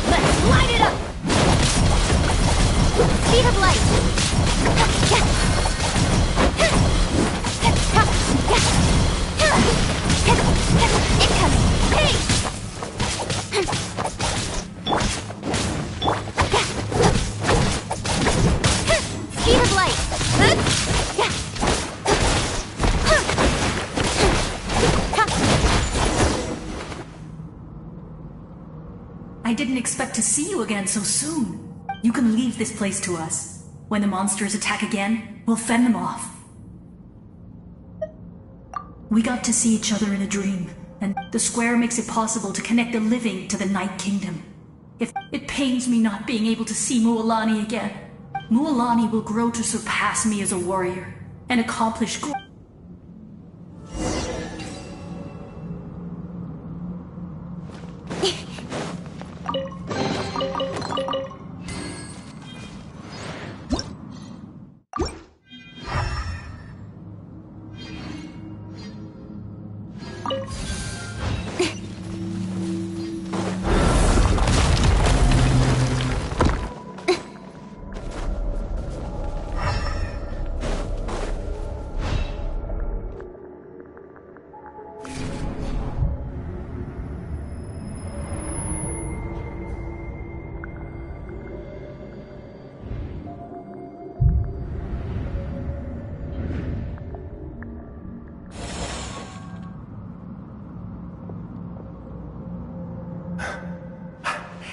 Let's light it up. Speed of light. Incoming. Hey! Speed of light. I didn't expect to see you again so soon. You can leave this place to us. When the monsters attack again, we'll fend them off. We got to see each other in a dream, and the square makes it possible to connect the living to the Night Kingdom. If it pains me not being able to see Mualani again. Mualani will grow to surpass me as a warrior and accomplish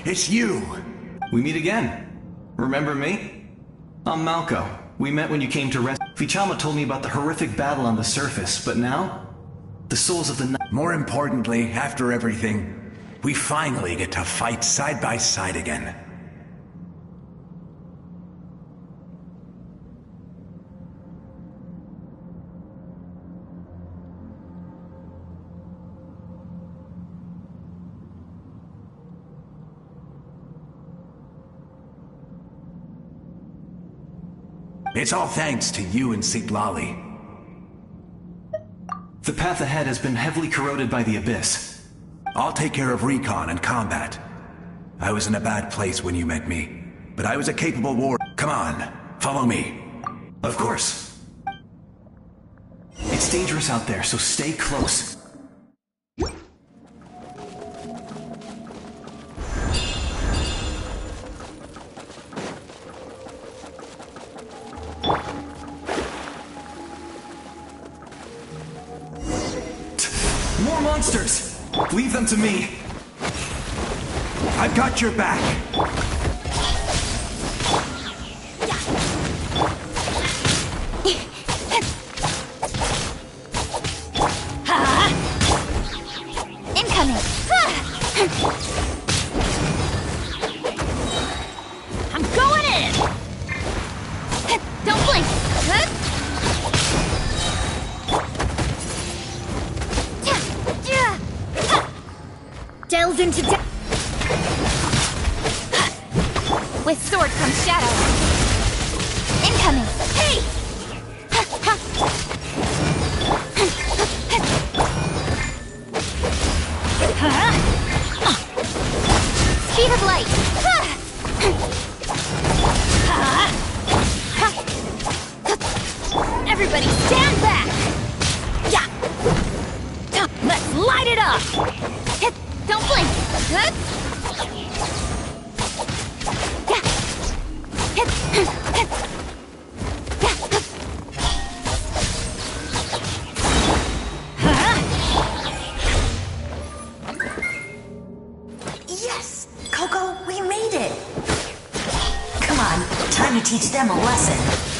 It's you! We meet again. Remember me? I'm Malco. We met when you came to rest. Vichama told me about the horrific battle on the surface, but now? The souls of the night. More importantly, after everything, we finally get to fight side by side again. It's all thanks to you and Sitlali. The path ahead has been heavily corroded by the abyss. I'll take care of recon and combat. I was in a bad place when you met me, but I was a capable warrior. Come on, follow me. Of course. It's dangerous out there, so stay close. More monsters! Leave them to me. I've got your back. Incoming! I'm going in! Don't blink! Delve into With sword comes shadow. Incoming! Hey! Speed of light! Everybody stand back! Yeah! Let's light it up! Don't blink! Yes! Coco, we made it! Come on, time to teach them a lesson.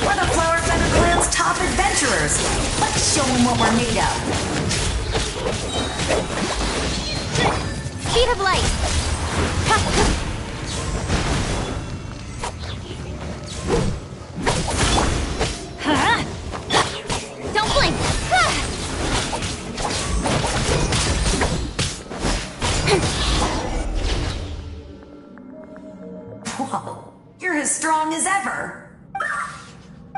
We're the Flower Feather Clan's top adventurers. Let's show them what we're made of. Speed of light! Don't blink! Whoa, you're as strong as ever.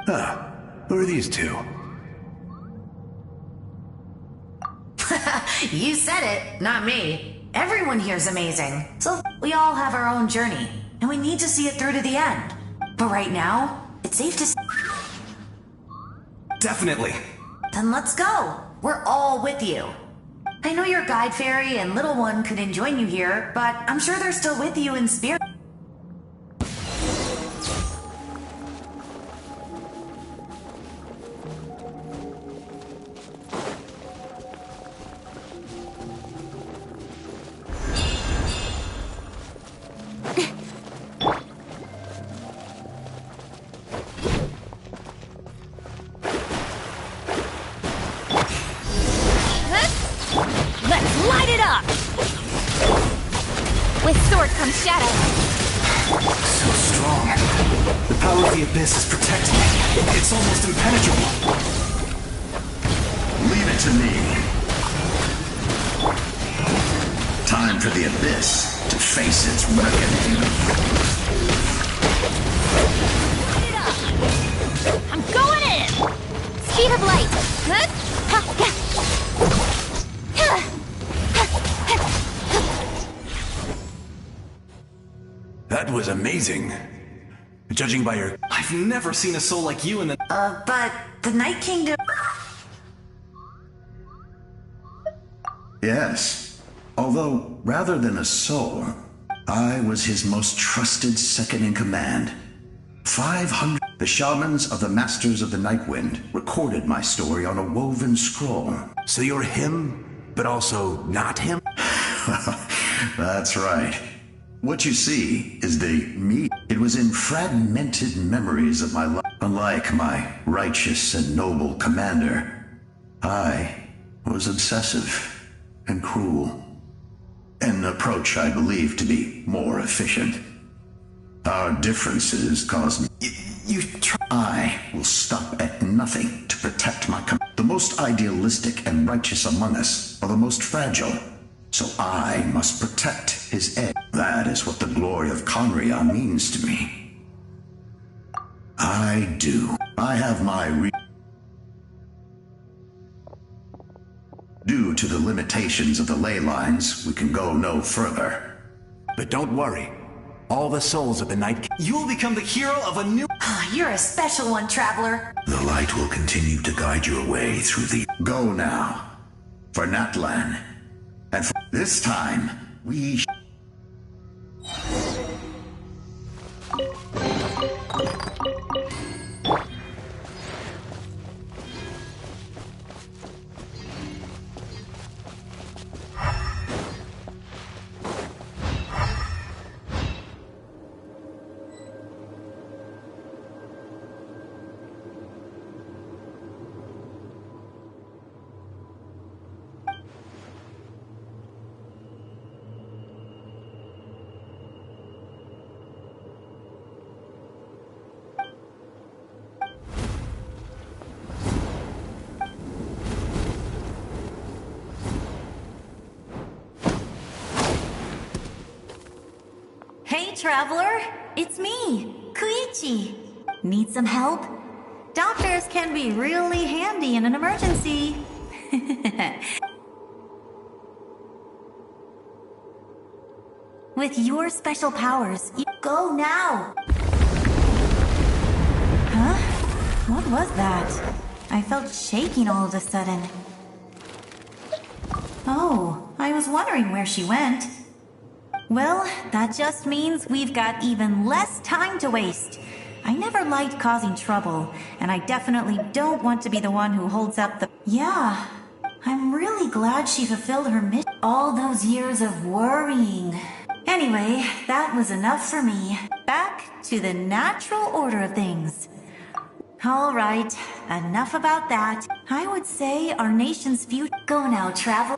Huh. Who are these two? You said it, not me. Everyone here's amazing. So we all have our own journey, and we need to see it through to the end. But right now, it's safe to... Definitely. Then let's go. We're all with you. I know your guide fairy and little one couldn't join you here, but I'm sure they're still with you in spirit. Let's light it up! With sword comes shadow. So strong. The power of the abyss is protecting it. It's almost impenetrable. Leave it to me. Time for the abyss to face its reckoning. I'm going in! Speed of light! That was amazing. Judging by your... I've never seen a soul like you in the... But the Night Kingdom... Yes. Although, rather than a soul, I was his most trusted second-in-command. 500... The shamans of the Masters of the Night Wind recorded my story on a woven scroll. So you're him, but also not him? That's right. What you see is the me. It was in fragmented memories of my life. Unlike my righteous and noble commander, I was obsessive and cruel. An approach I believe to be more efficient. Our differences caused me... I will stop at nothing to protect my The most idealistic and righteous among us are the most fragile. So I must protect his edge. That is what the glory of Conria means to me. I do. I have my to the limitations of the ley lines, we can go no further. But don't worry. All the souls of the Night King... You will become the hero of a new... You're a special one, Traveler. The light will continue to guide your way through the... Go now. For Natlan. And for this time, we... Hey, Traveler! It's me, Koichi. Need some help? Doctors can be really handy in an emergency. With your special powers, you go now! Huh? What was that? I felt shaking all of a sudden. Oh, I was wondering where she went. Well, that just means we've got even less time to waste. I never liked causing trouble, and I definitely don't want to be the one who holds up the... Yeah, I'm really glad she fulfilled her mission. All those years of worrying. Anyway, that was enough for me. Back to the natural order of things. All right, enough about that. I would say our nation's future... Go now, Travel.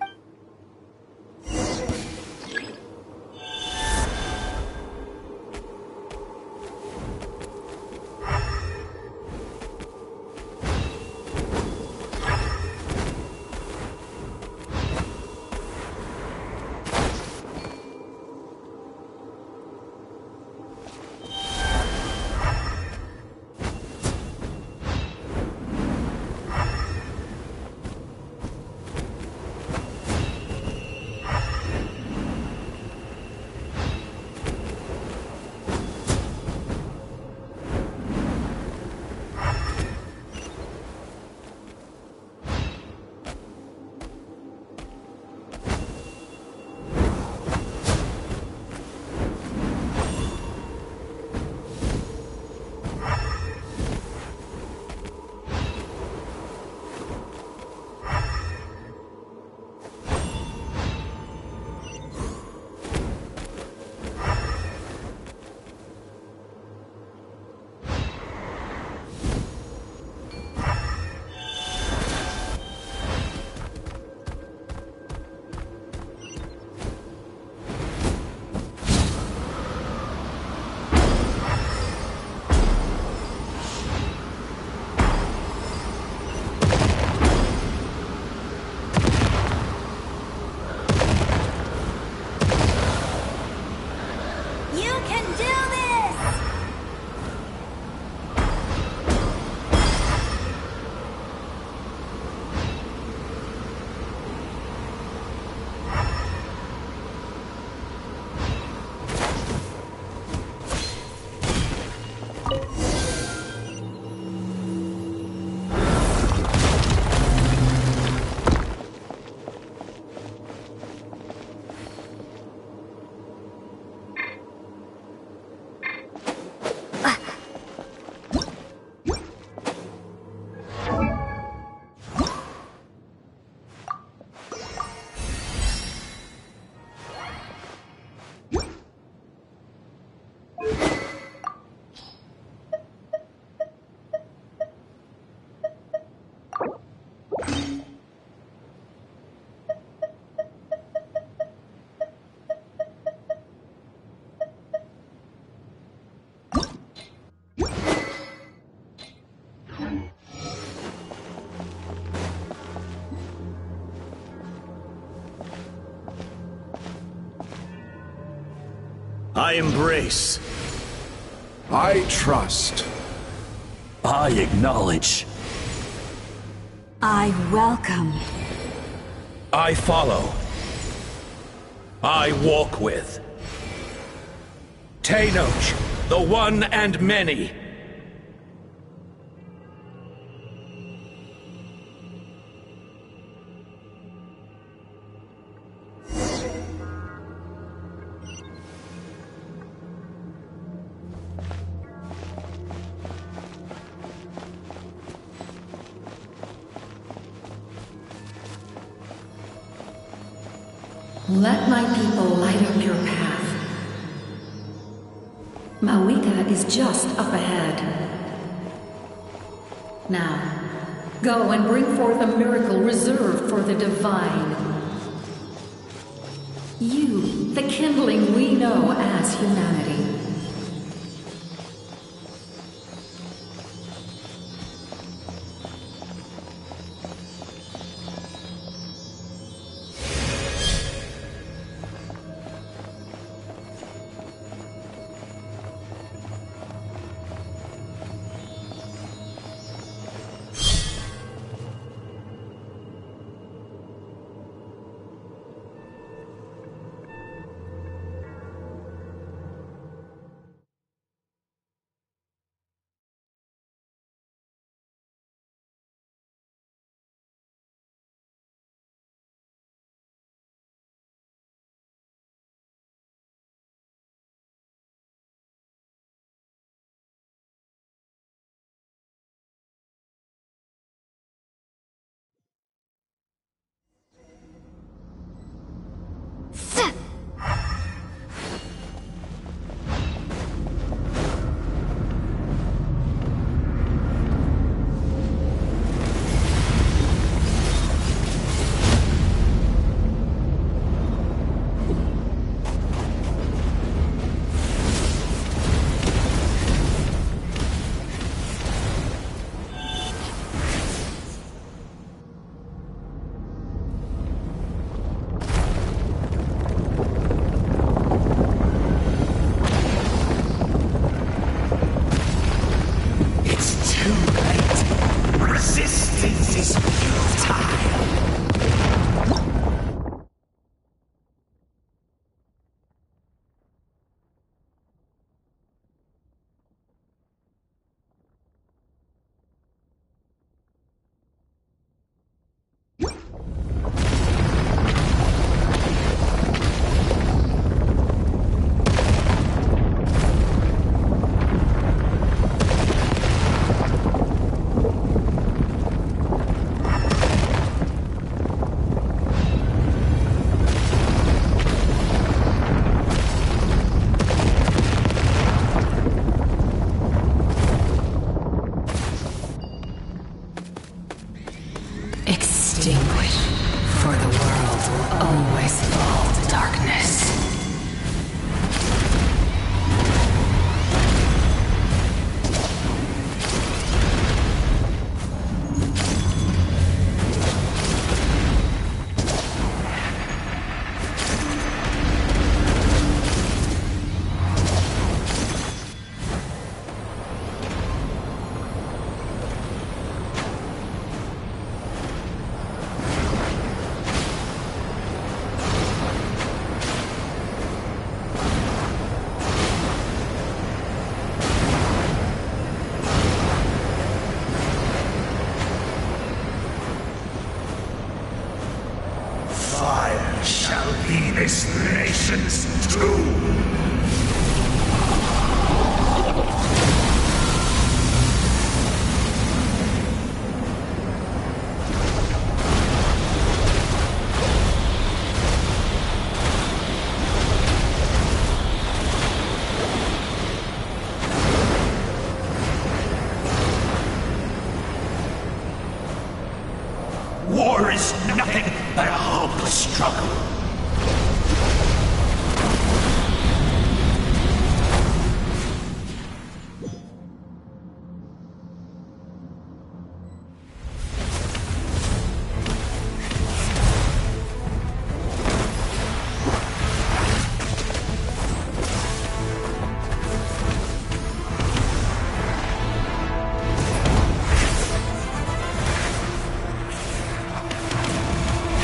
I embrace. I trust. I acknowledge. I welcome. I follow. I walk with. Tenoch, the one and many. Let my people light up your path. Mawika is just up ahead. Now, go and bring forth a miracle reserved for the divine. You, the kindling we know as humanity. This nation's tomb! War is nothing but a hopeless struggle.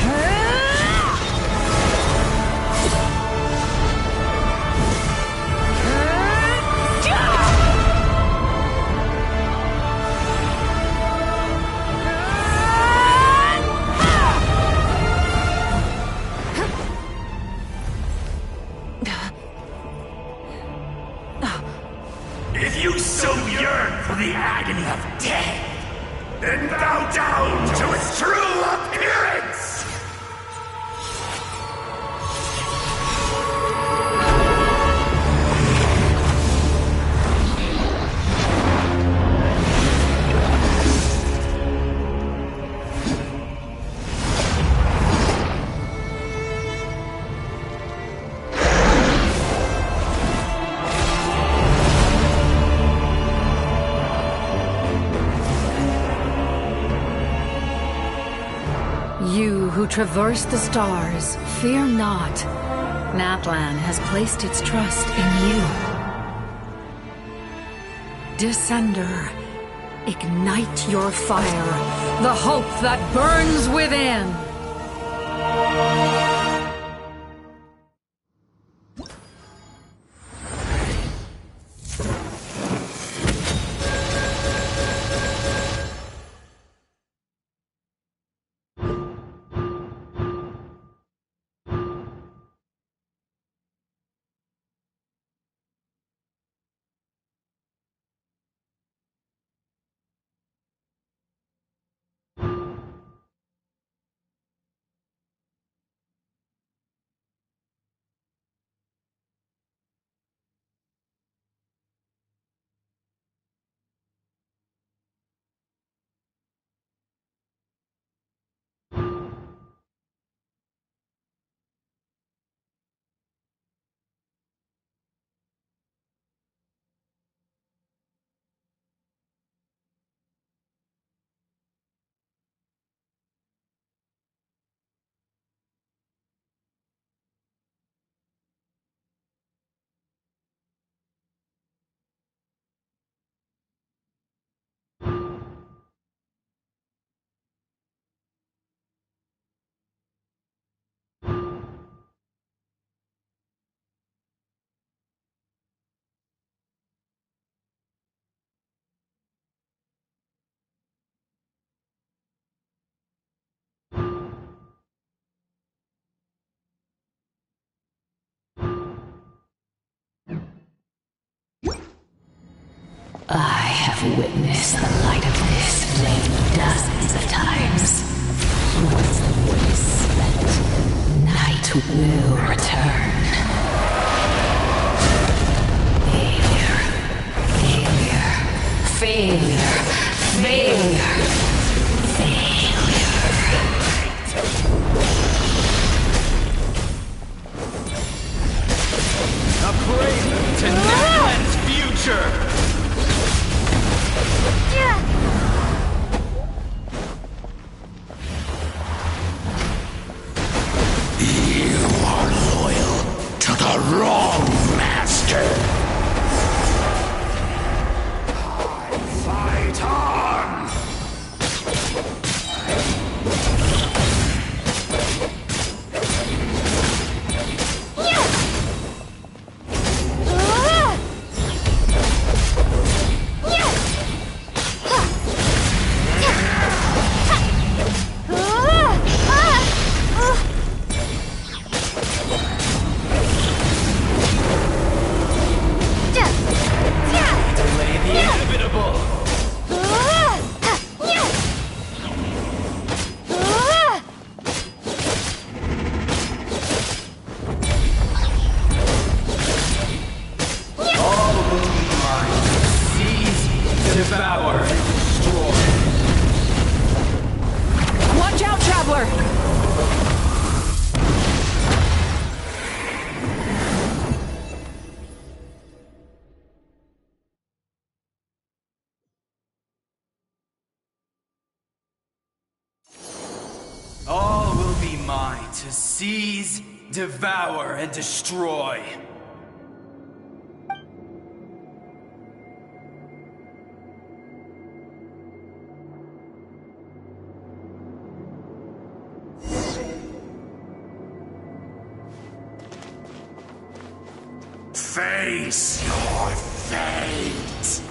Huh? so yearn for the agony of death, then bow down to its true appearance! You who traverse the stars, fear not. Natlan has placed its trust in you. Descender, ignite your fire, the hope that burns within. I have witnessed the light of this flame dozens of times. Once the wood is spent, night will return. Failure. Failure. Failure. Failure. A prelude to Natlan's future! You are loyal to the wrong master! Fight on! All will be mine to seize, devour, and destroy. Face your fate!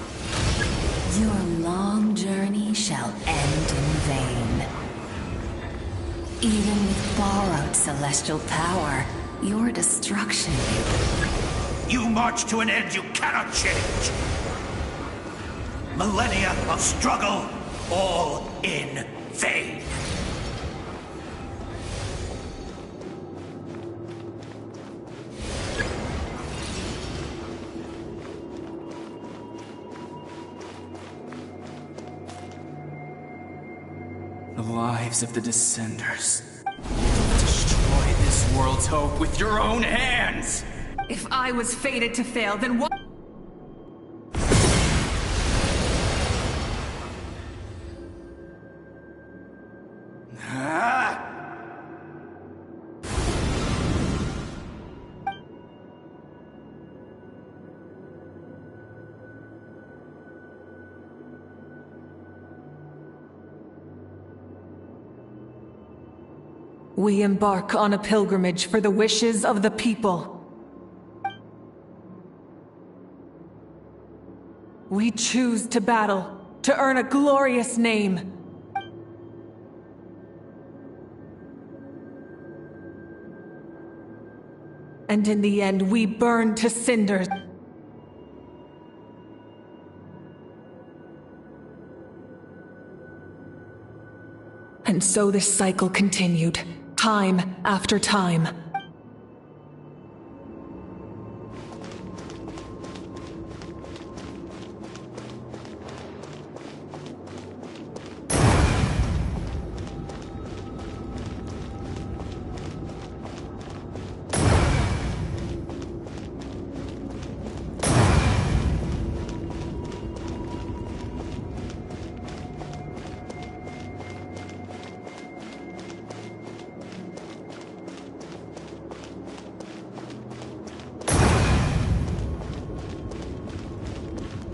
Your long journey shall end in vain. Even with borrowed celestial power, your destruction... You march to an end you cannot change! millennia of struggle, all in vain. The lives of the Descenders. Destroy this world's hope with your own hands! If I was fated to fail, then what? We embark on a pilgrimage for the wishes of the people. We choose to battle, to earn a glorious name. And in the end, we burn to cinders. And so this cycle continued, time after time.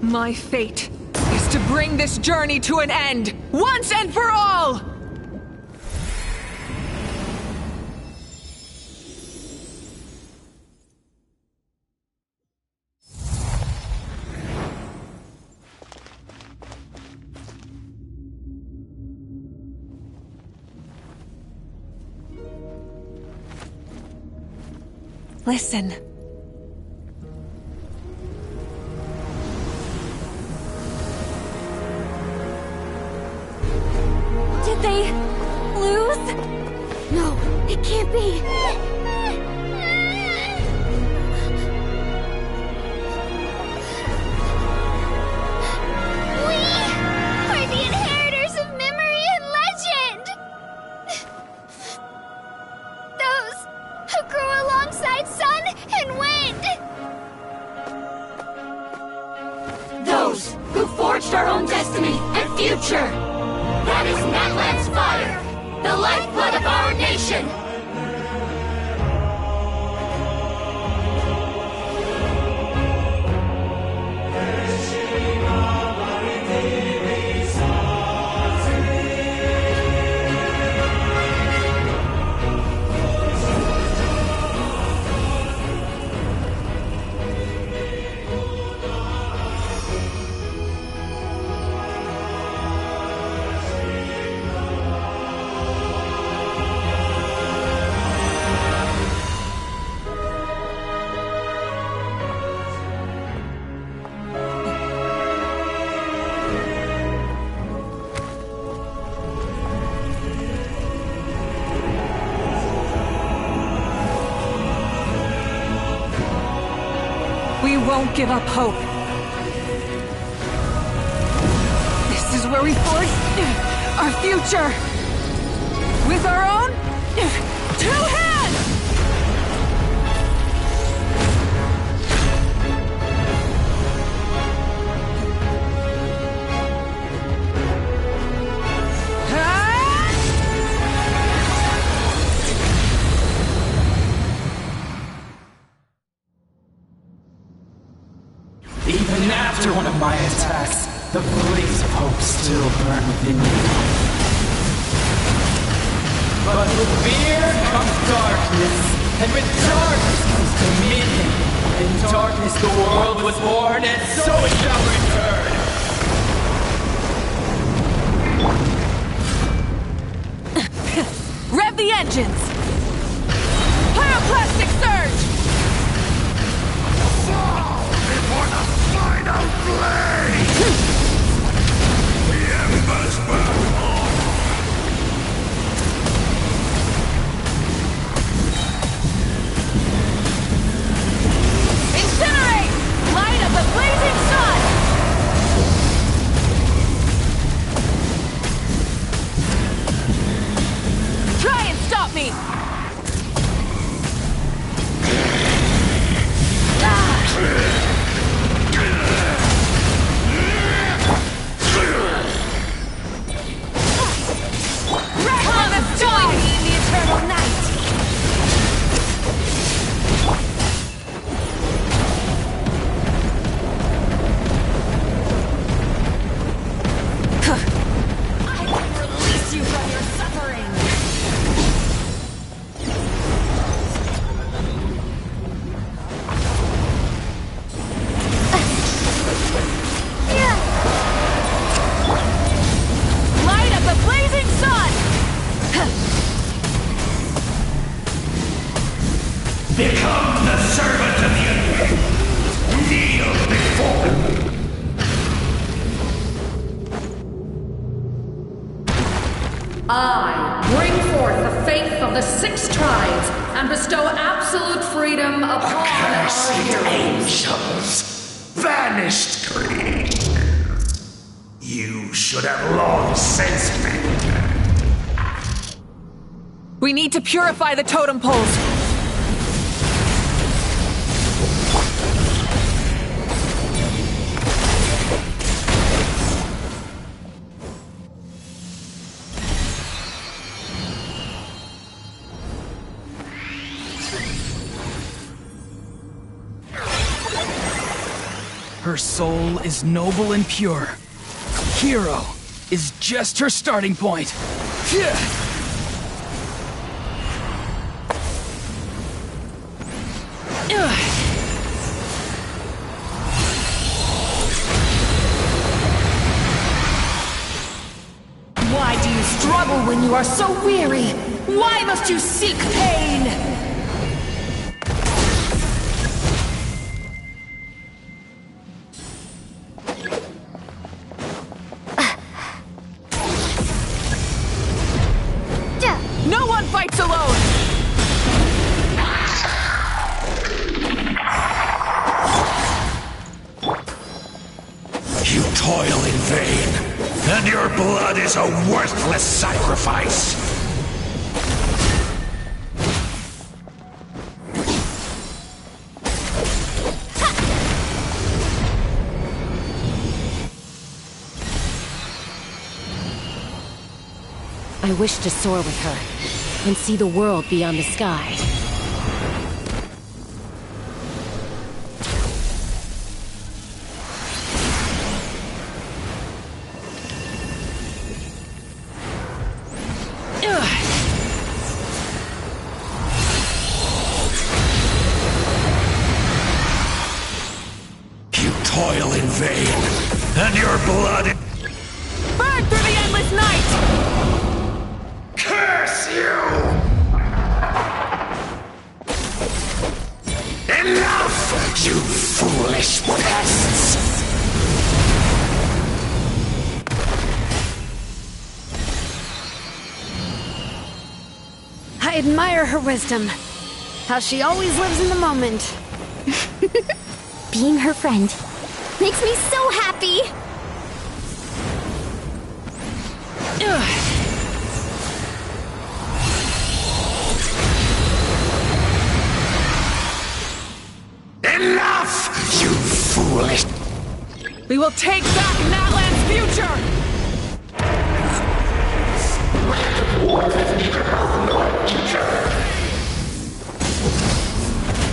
My fate is to bring this journey to an end, once and for all! Listen. Did they lose? No, it can't be. We are the inheritors of memory and legend! Those who grew alongside sun and wind! Those who forged our own destiny and future! That is Natlan's fire, the lifeblood of our nation! We won't give up hope. This is where we forge our future. With our own 2 hands! Even after one of my attacks, the blaze of hope still burned within me. But with fear comes darkness, and with darkness comes dominion. In darkness the world was born, and so it shall return. Rev the engines! Pyroclastic surge! Fall before the final blade! I bring forth the faith of the 6 tribes and bestow absolute freedom upon our heroes. Angels, vanished creed. You should have long since been. We need to purify the totem poles. Her soul is noble and pure. Hero is just her starting point. Why do you struggle when you are so weary? Why must you seek pain? No one fights alone! You toil in vain, and your blood is a worthless sacrifice. I wish to soar with her and see the world beyond the sky. You toil in vain, and your blood... Burn through the endless night! Curse you! Enough, you foolish pests! I admire her wisdom. How she always lives in the moment. Being her friend makes me so happy! Enough, you foolish... We will take back Natlan's future!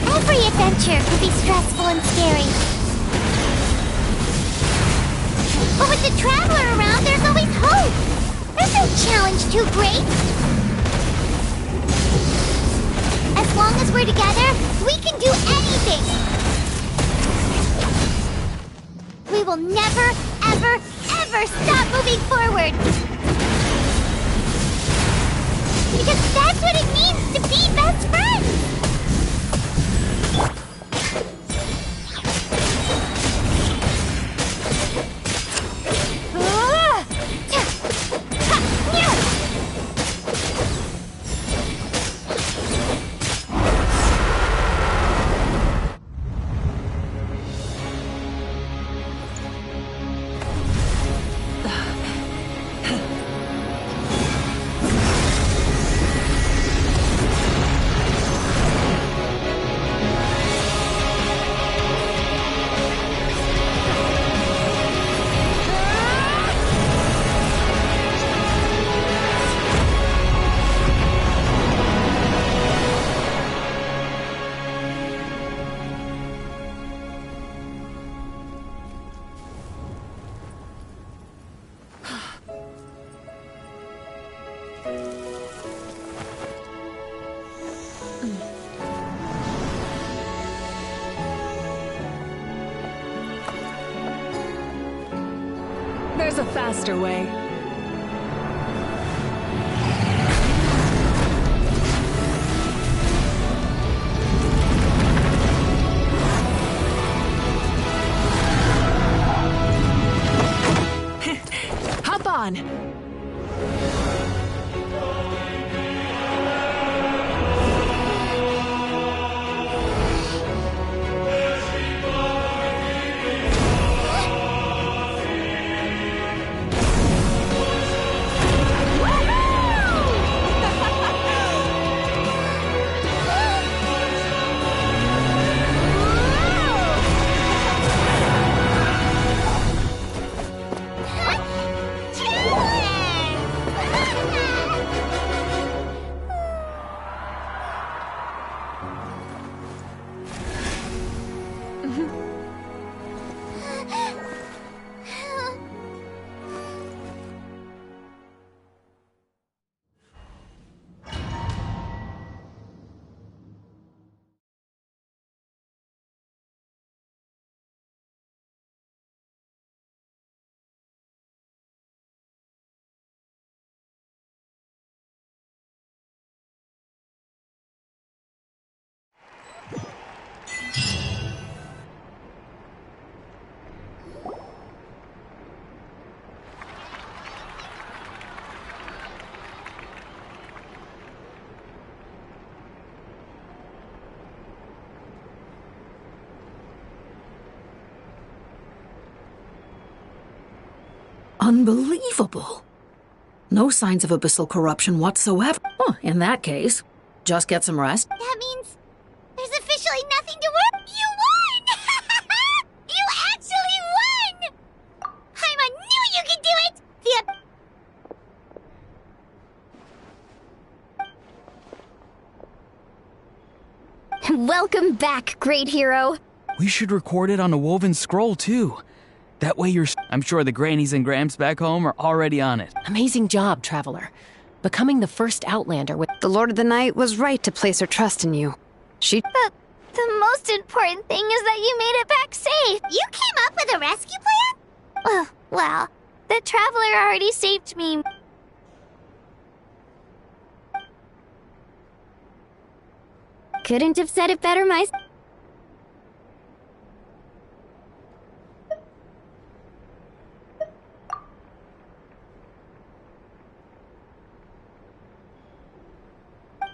Every adventure can be stressful and scary. But with the Traveler around, there's always hope. There's no challenge too great. As long as we're together, we can do anything. We will never, ever, ever stop moving forward. Because that's what it means to be best friends. There's a faster way. Hop on. Unbelievable. No signs of abyssal corruption whatsoever. Oh, in that case, just get some rest. That means there's officially nothing to worry. You won! You actually won! Paimon knew you could do it! Welcome back, great hero. We should record it on a woven scroll, too. That way I'm sure the grannies and gramps back home are already on it. Amazing job, Traveler. Becoming the first Outlander with... The Lord of the Night was right to place her trust in you. The most important thing is that you made it back safe. You came up with a rescue plan? Well, the Traveler already saved me. Couldn't have said it better myself.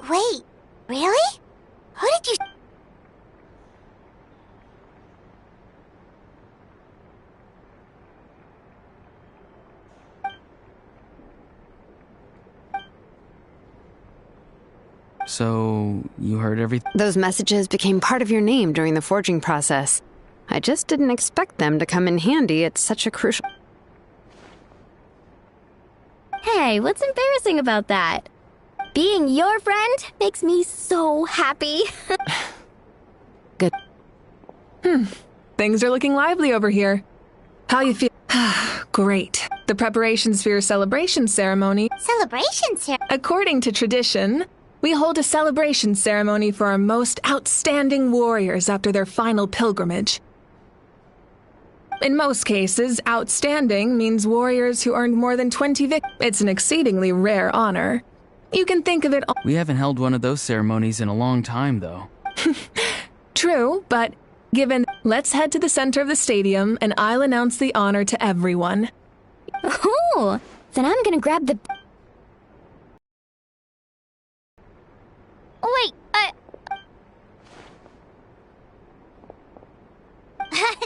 Wait, really? Who did you... So, you heard everything? Those messages became part of your name during the forging process. I just didn't expect them to come in handy at such a crucial... Hey, what's embarrassing about that? Being your friend makes me so happy. Good. Things are looking lively over here. How you feel? Great. The preparations for your celebration ceremony. Celebration ceremony? According to tradition, we hold a celebration ceremony for our most outstanding warriors after their final pilgrimage. In most cases, outstanding means warriors who earned more than 20 victories. It's an exceedingly rare honor. You can think of it all. We haven't held one of those ceremonies in a long time, though. True, but given... Let's head to the center of the stadium, and I'll announce the honor to everyone. Oh, then I'm gonna grab the... Wait,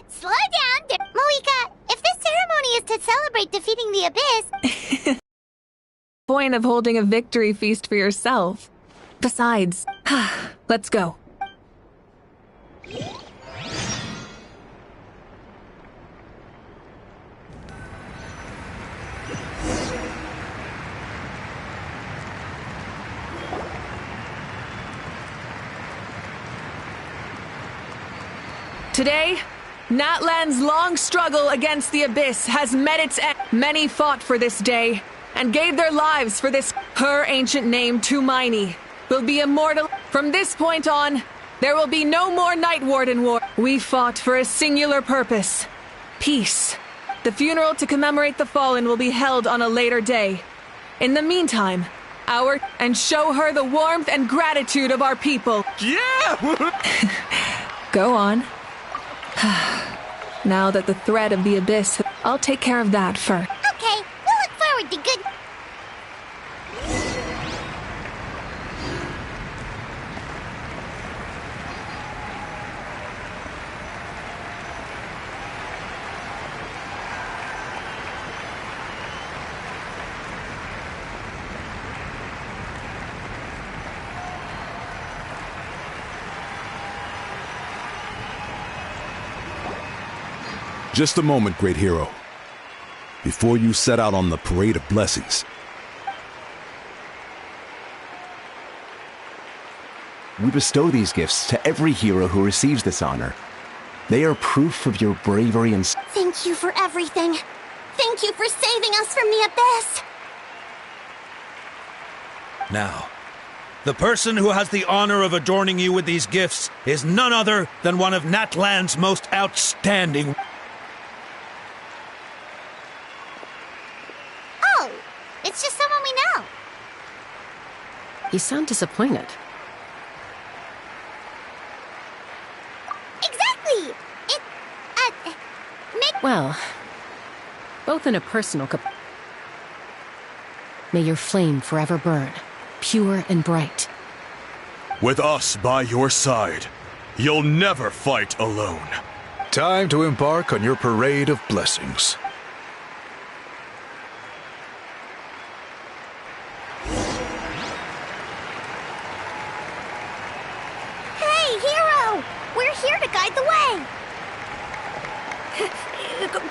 Slow down, Moika. If this ceremony is to celebrate defeating the Abyss... Point of holding a victory feast for yourself. Besides, let's go. Today, Natlan's long struggle against the Abyss has met its end. Many fought for this day, and gave their lives for this. Her ancient name, Tumaini, will be immortal. From this point on, there will be no more Night Warden War. We fought for a singular purpose. Peace. The funeral to commemorate the fallen will be held on a later day. In the meantime, and show her the warmth and gratitude of our people. Yeah! Go on. Now that the threat of the Abyss, I'll take care of that first. Okay, we'll look forward to good... Just a moment, great hero. Before you set out on the parade of blessings, we bestow these gifts to every hero who receives this honor. They are proof of your bravery and... Thank you for everything. Thank you for saving us from the Abyss. Now, the person who has the honor of adorning you with these gifts is none other than one of Natlan's most outstanding... Oh, it's just someone we know. You sound disappointed. Exactly! Well, both in a personal may your flame forever burn, pure and bright. with us by your side, you'll never fight alone. Time to embark on your parade of blessings. guide the way!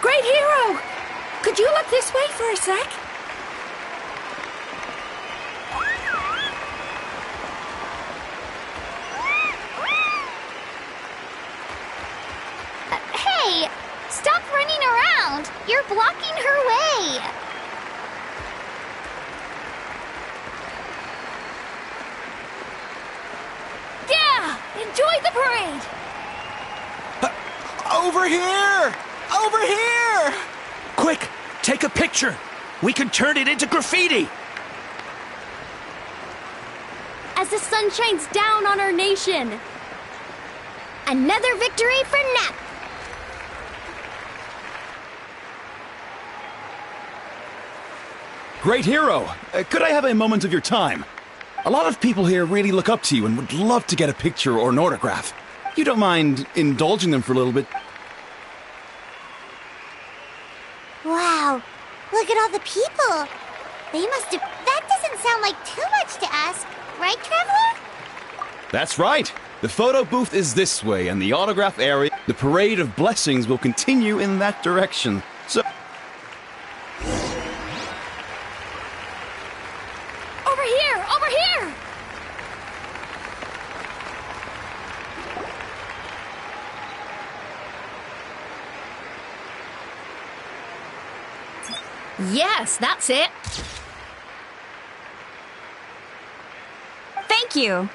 Great hero! Could you look this way for a sec? Hey! Stop running around! You're blocking her way! Yeah! Enjoy the parade! Over here! Over here! Quick! Take a picture! We can turn it into graffiti! As the sun shines down on our nation. Another victory for Nat! Great hero! Could I have a moment of your time? A lot of people here really look up to you and would love to get a picture or an autograph. You don't mind indulging them for a little bit? Wow, look at all the people! They must have... That doesn't sound like too much to ask, right, Traveler? That's right! The photo booth is this way, and the autograph area, the parade of blessings will continue in that direction. So... Over here! Over here! Yes, that's it. Thank you.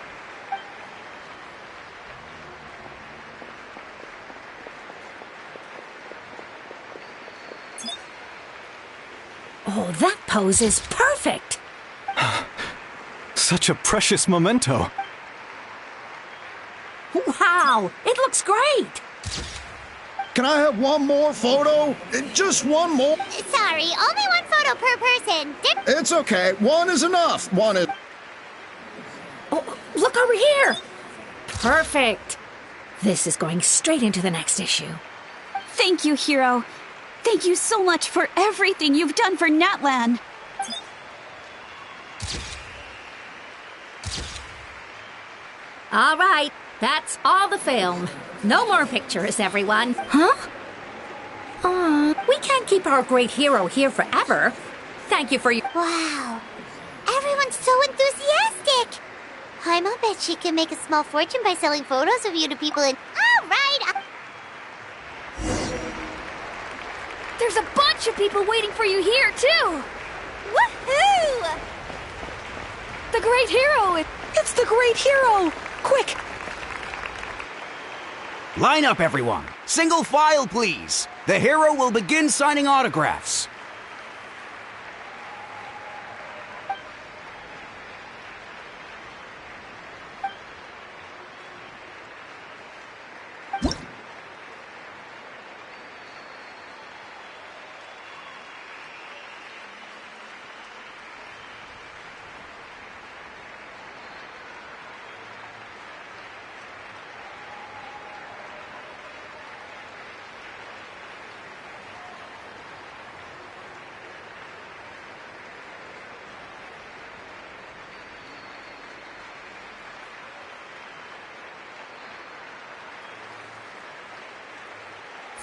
Oh, that pose is perfect. Such a precious memento. Wow, it looks great. Can I have one more photo? Just one more? Sorry, only one photo per person. It's okay. One is enough. One is... Oh, look over here. Perfect. This is going straight into the next issue. Thank you, Hero. Thank you so much for everything you've done for Natlan. All right, that's all the film. No more pictures, everyone. Huh? We can't keep our great hero here forever. Thank you for your... Wow, everyone's so enthusiastic. I'll bet she can make a small fortune by selling photos of you to people in... All right. There's a bunch of people waiting for you here, too! Woohoo! The great hero! It's the great hero! Quick! Line up, everyone. Single file, please. The hero will begin signing autographs.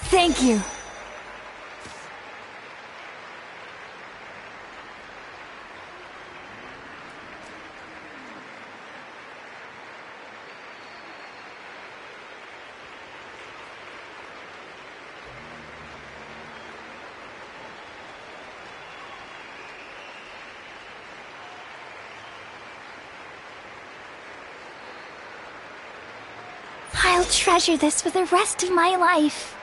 Thank you. I'll treasure this for the rest of my life.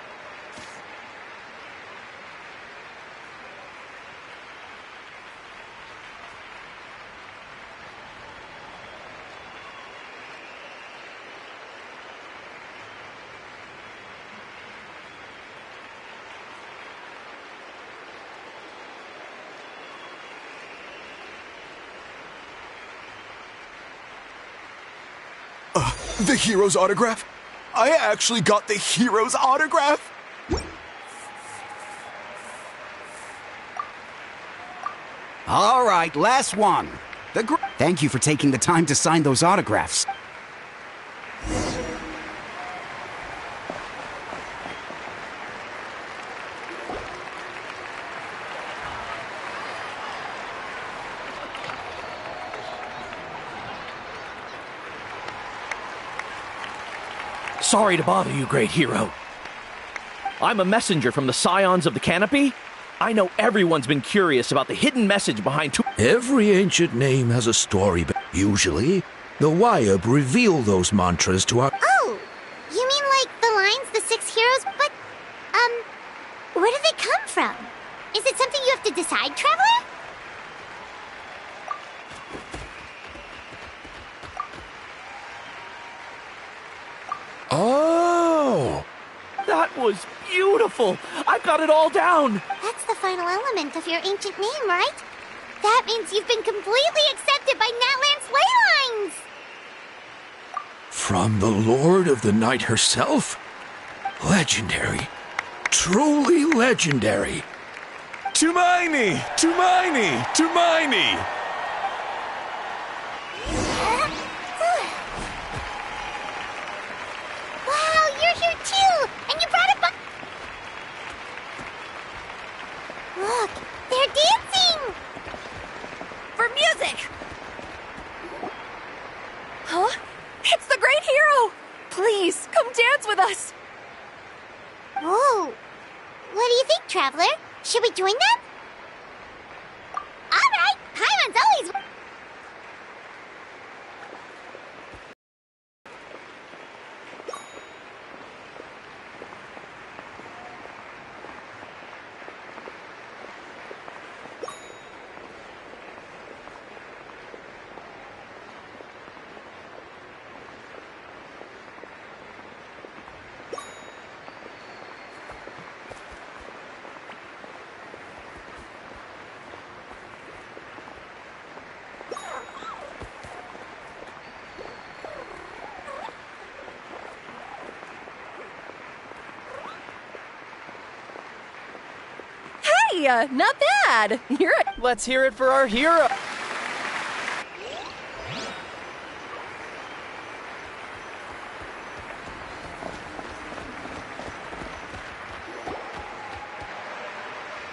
The hero's autograph? I actually got the hero's autograph? All right, last one. Thank you for taking the time to sign those autographs. Sorry to bother you, great hero. I'm a messenger from the Scions of the Canopy. I know everyone's been curious about the hidden message behind Every ancient name has a story, but usually, the Wyab reveal those mantras to our... Oh, you mean like the lines, the 6 heroes, but, where do they come from? Is it something you have to decide, Traveler? Oh! That was beautiful! I've got it all down! That's the final element of your ancient name, right? That means you've been completely accepted by Natlan's ley lines! From the Lord of the Night herself? Legendary. Truly legendary. Tumaini! Tumaini! Tumaini! Wow, you're here too! And you brought a Look, they're dancing! For music! Huh? It's the great hero! Please, come dance with us! Whoa! What do you think, Traveler? Should we join them? Alright! Paimon's always... Hey, not bad! You're a... Let's hear it for our hero!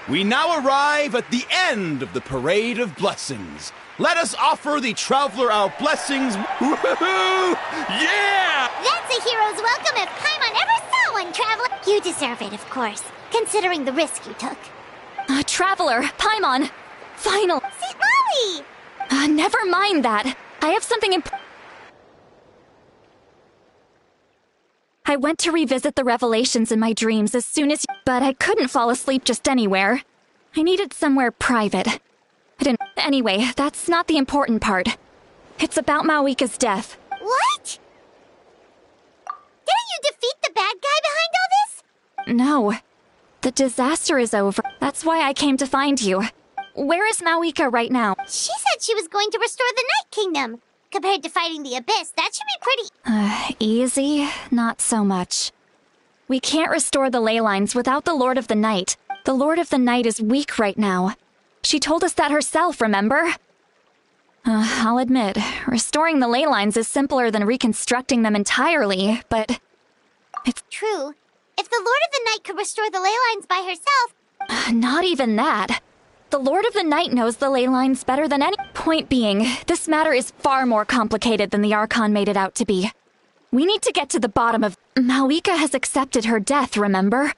We now arrive at the end of the Parade of Blessings. Let us offer the Traveler our blessings. Woohoo! Yeah! That's a hero's welcome if Paimon ever saw one, Traveler! You deserve it, of course, considering the risk you took. Traveler, Paimon! Final... St. Molly! Never mind that. I have something I went to revisit the revelations in my dreams as soon as... But I couldn't fall asleep just anywhere. I needed somewhere private. I didn't... Anyway, that's not the important part. It's about Mawika's death. What? Didn't you defeat the bad guy behind all this? No. The disaster is over. That's why I came to find you. Where is Mawika right now? She said she was going to restore the Night Kingdom. Compared to fighting the Abyss, that should be pretty... Easy? Not so much. We can't restore the ley lines without the Lord of the Night. The Lord of the Night is weak right now. She told us that herself, remember? I'll admit, restoring the ley lines is simpler than reconstructing them entirely, but... It's true. If the Lord of the Night could restore the ley lines by herself... Not even that. The Lord of the Night knows the ley lines better than any... Point being, this matter is far more complicated than the Archon made it out to be. We need to get to the bottom of... Mawika has accepted her death, remember?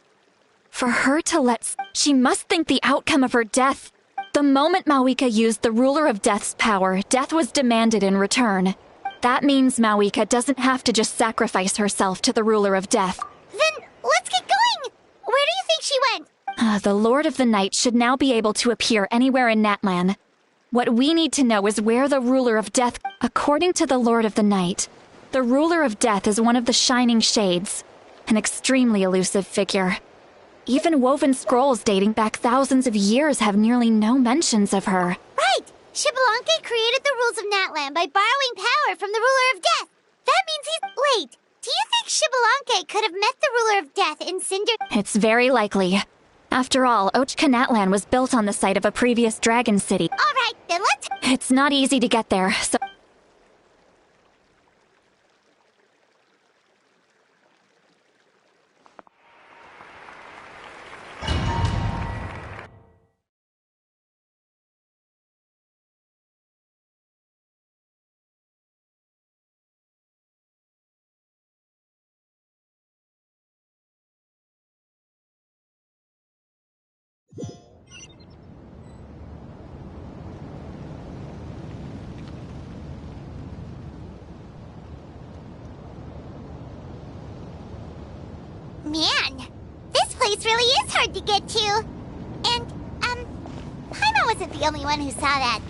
For her to let... She must think the outcome of her death... The moment Mawika used the Ruler of Death's power, death was demanded in return. That means Mawika doesn't have to just sacrifice herself to the Ruler of Death. Then, let's get going! Where do you think she went? The Lord of the Night should now be able to appear anywhere in Natlan. What we need to know is where the Ruler of Death... According to the Lord of the Night, the Ruler of Death is one of the Shining Shades, an extremely elusive figure. Even woven scrolls dating back thousands of years have nearly no mentions of her. Right! Xbalanque created the rules of Natlan by borrowing power from the Ruler of Death. That means he's... Wait, do you think Xbalanque could have met the Ruler of Death in Cinder... It's very likely. After all, Ochka Natlan was built on the site of a previous dragon city. Alright, then let's... It's not easy to get there, so... place really is hard to get to. And, Paimon wasn't the only one who saw that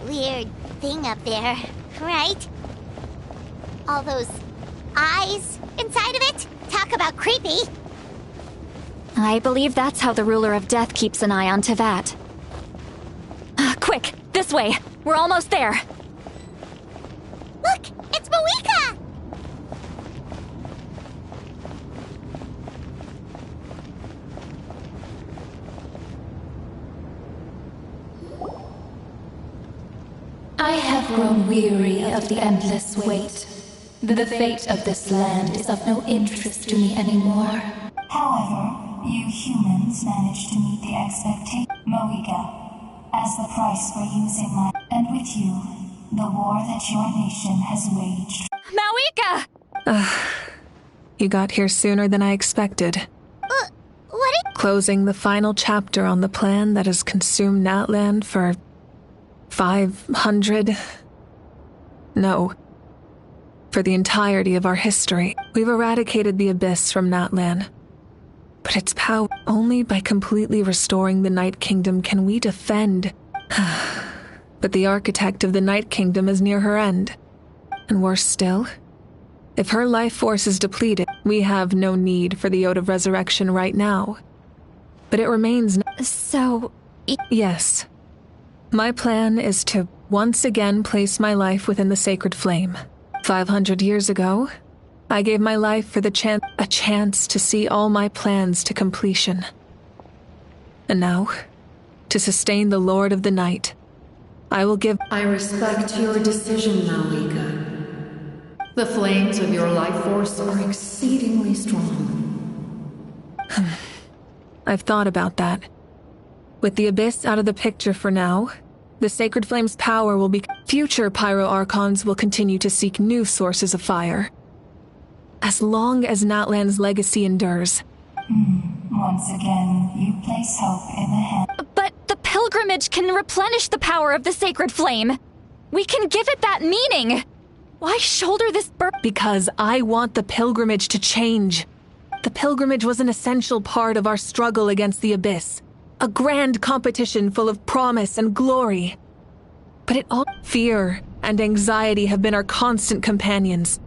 weird thing up there, right? All those eyes inside of it? Talk about creepy. I believe that's how the ruler of death keeps an eye on Tevat. Quick, this way. We're almost there. Look, it's Mawika! I have grown weary of the endless wait. The fate of this land is of no interest to me anymore. However, you humans managed to meet the expectation. Mawika, as the price for using my... And with you, the war that your nation has waged. Mawika! You got here sooner than I expected. What? Closing the final chapter on the plan that has consumed Natland for 500... No. For the entirety of our history. We've eradicated the Abyss from Natland. But its power, only by completely restoring the Night Kingdom can we defend. But the architect of the Night Kingdom is near her end. And worse still, if her life force is depleted, we have no need for the Ode of Resurrection right now. But it remains... So... Yes. My plan is to once again place my life within the sacred flame. 500 years ago, I gave my life for a chance to see all my plans to completion. And now, to sustain the Lord of the Night, I will give... I respect your decision, Mawika. The flames of your life force are exceedingly strong. I've thought about that. With the Abyss out of the picture for now, the Sacred Flame's power will be... Future Pyro Archons will continue to seek new sources of fire. As long as Natland's legacy endures. Once again, you place hope in the hand. But the pilgrimage can replenish the power of the Sacred Flame. We can give it that meaning. Why shoulder this burden? Because I want the pilgrimage to change. The pilgrimage was an essential part of our struggle against the Abyss. A grand competition full of promise and glory. But fear and anxiety have been our constant companions.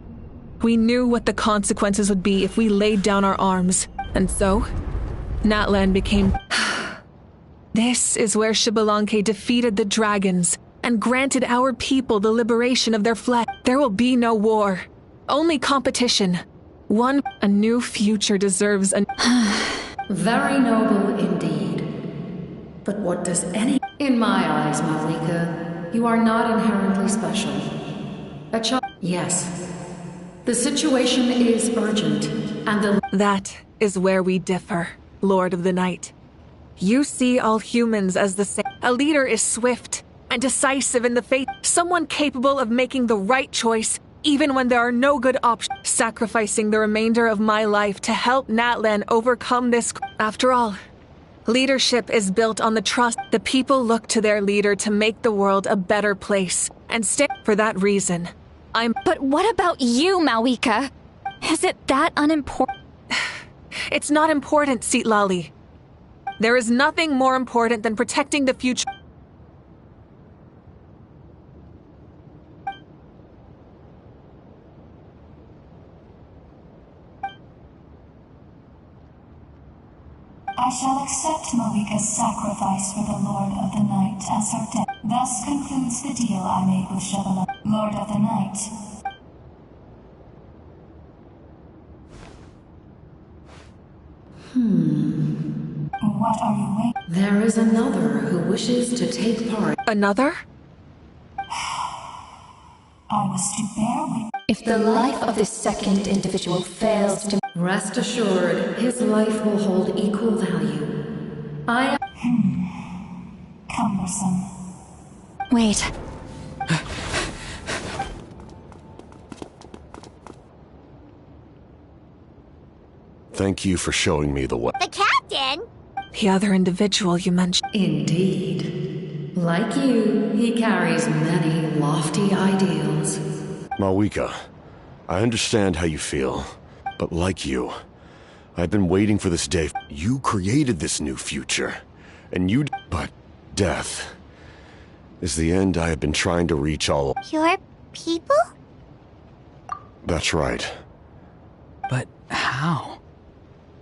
We knew what the consequences would be if we laid down our arms. And so, Natland became... This is where Xbalanque defeated the dragons and granted our people the liberation of their flesh. There will be no war, only competition. A new future deserves a... Very noble indeed. But what does any... In my eyes, Mawika, you are not inherently special. A child... Yes. The situation is urgent, and the... That is where we differ, Lord of the Night. You see all humans as the same. A leader is swift and decisive in the faith, someone capable of making the right choice even when there are no good options, sacrificing the remainder of my life to help Natland overcome this. After all, leadership is built on the trust. The people look to their leader to make the world a better place, and for that reason, But what about you, Mawika? Is it that unimportant? It's not important, Citlali. There is nothing more important than protecting the future. I shall accept Mawika's sacrifice for the Lord of the Night as her death. Thus concludes the deal I made with Xbalanque, Lord of the Night. What are you waiting? There is another who wishes to take part. Another? I was to bear with... If the life of this second individual fails to... Rest assured, his life will hold equal value. Cumbersome. Wait. Thank you for showing me the way. The captain? The other individual you mentioned. Indeed. Like you, he carries many lofty ideals. Mawika, I understand how you feel, but like you, I've been waiting for this day. You created this new future, and but death is the end I have been trying to reach all. Your people? That's right. But how?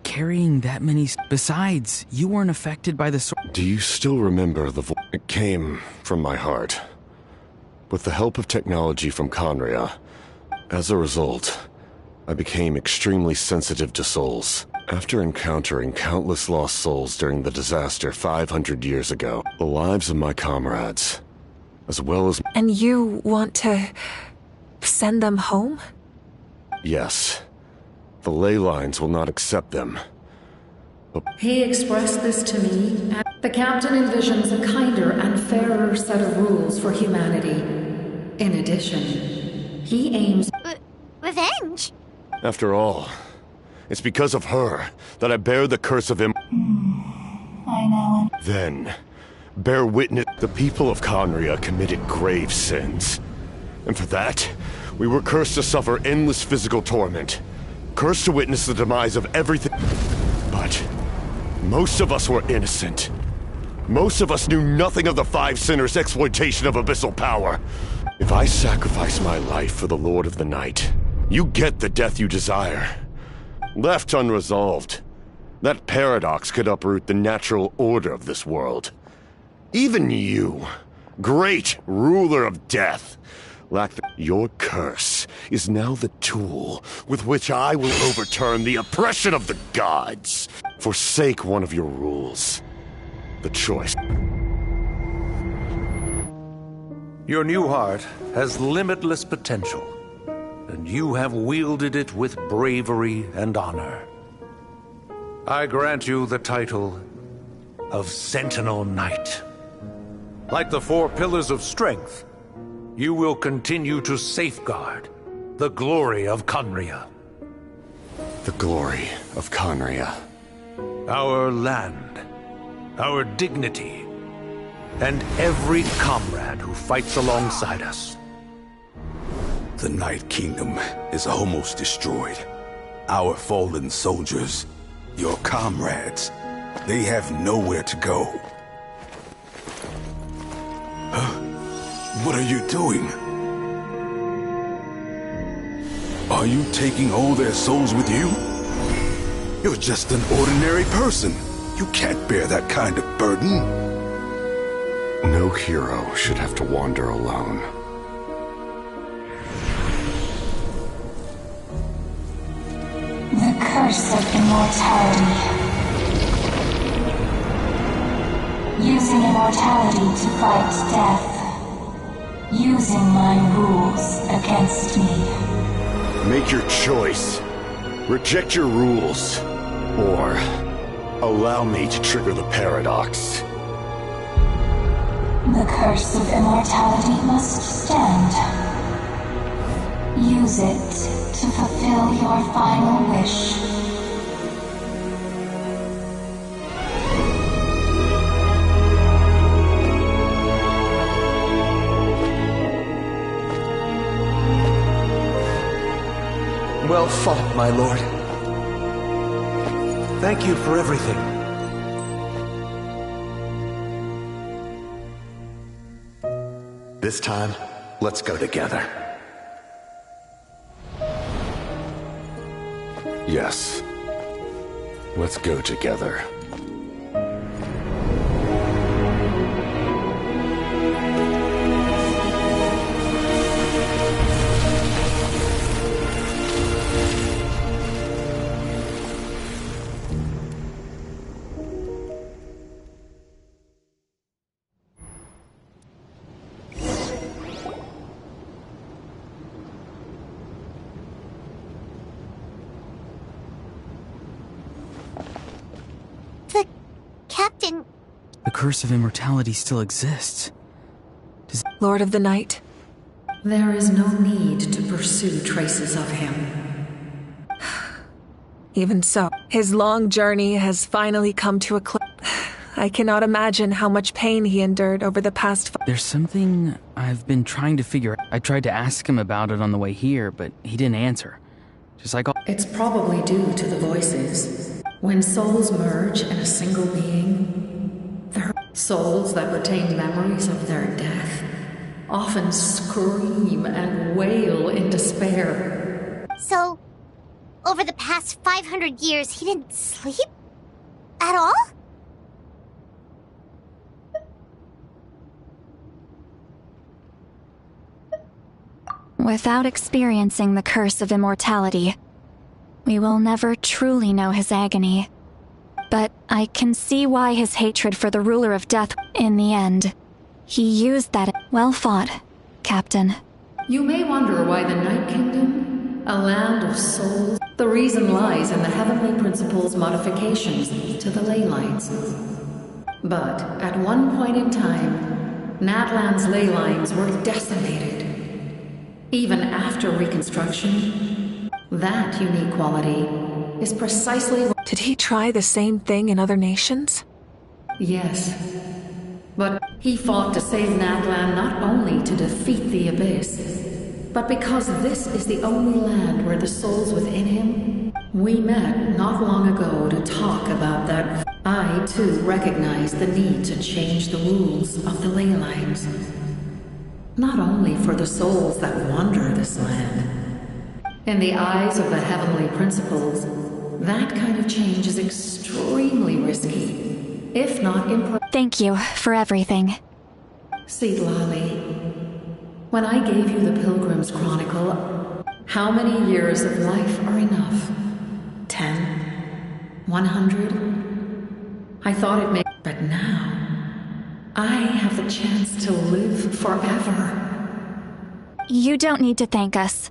Carrying that many... Besides, you weren't affected by the sword. Do you still remember the voice? It came from my heart. With the help of technology from Conria. As a result, I became extremely sensitive to souls. After encountering countless lost souls during the disaster 500 years ago, the lives of my comrades, as well as... And you want to send them home? Yes. The ley lines will not accept them. But He expressed this to me. The captain envisions a kinder and fairer set of rules for humanity. In addition, he aims... Revenge? after all, it's because of her that I bear the curse of him. I know. Then, bear witness, the people of Conria committed grave sins. And for that, we were cursed to suffer endless physical torment. Cursed to witness the demise of everything. But most of us were innocent. Most of us knew nothing of the Five Sinners' exploitation of abyssal power. If I sacrifice my life for the Lord of the Night, you get the death you desire. Left unresolved, that paradox could uproot the natural order of this world. Even you, great ruler of death, your curse is now the tool with which I will overturn the oppression of the gods. Forsake one of your rules. The choice. Your new heart has limitless potential, and you have wielded it with bravery and honor. I grant you the title of Sentinel Knight. Like the four pillars of strength, you will continue to safeguard the glory of Conria. The glory of Conria. Our land, our dignity, and every comrade who fights alongside us. The Night Kingdom is almost destroyed. Our fallen soldiers, your comrades, they have nowhere to go. Huh? What are you doing? Are you taking all their souls with you? You're just an ordinary person. You can't bear that kind of burden. No hero should have to wander alone. The curse of immortality. Using immortality to fight death. Using my rules against me. Make your choice. Reject your rules. Or allow me to trigger the paradox. The curse of immortality must stand. Use it to fulfill your final wish. Well fought, my lord. Thank you for everything. This time, let's go together. Yes. Let's go together. Captain... The curse of immortality still exists. Lord of the Night? There is no need to pursue traces of him. Even so, his long journey has finally come to a close. I cannot imagine how much pain he endured over the past... There's something I've been trying to figure out. I tried to ask him about it on the way here, but he didn't answer. Just like all. It's probably due to the voices. When souls merge in a single being, their souls that retain memories of their death often scream and wail in despair. So, over the past 500 years, he didn't sleep? At all? Without experiencing the curse of immortality, we will never truly know his agony. But I can see why his hatred for the ruler of death, in the end. He used that. Well fought, Captain. You may wonder why the Night Kingdom, a land of souls, the reason lies in the heavenly principle's modifications to the ley lines. But at one point in time, Natlan's ley lines were decimated. Even after reconstruction, that unique quality is precisely what... Did he try the same thing in other nations? Yes. But he fought to save Natlan not only to defeat the Abyss, but because this is the only land where the souls within him... We met not long ago to talk about that. I, too, recognize the need to change the rules of the ley lines. Not only for the souls that wander this land. In the eyes of the heavenly principles, that kind of change is extremely risky, if not impossible. Thank you for everything. Seedlali, when I gave you the Pilgrim's Chronicle, how many years of life are enough? 10? 100? I thought it may... But now... I have the chance to live forever. You don't need to thank us.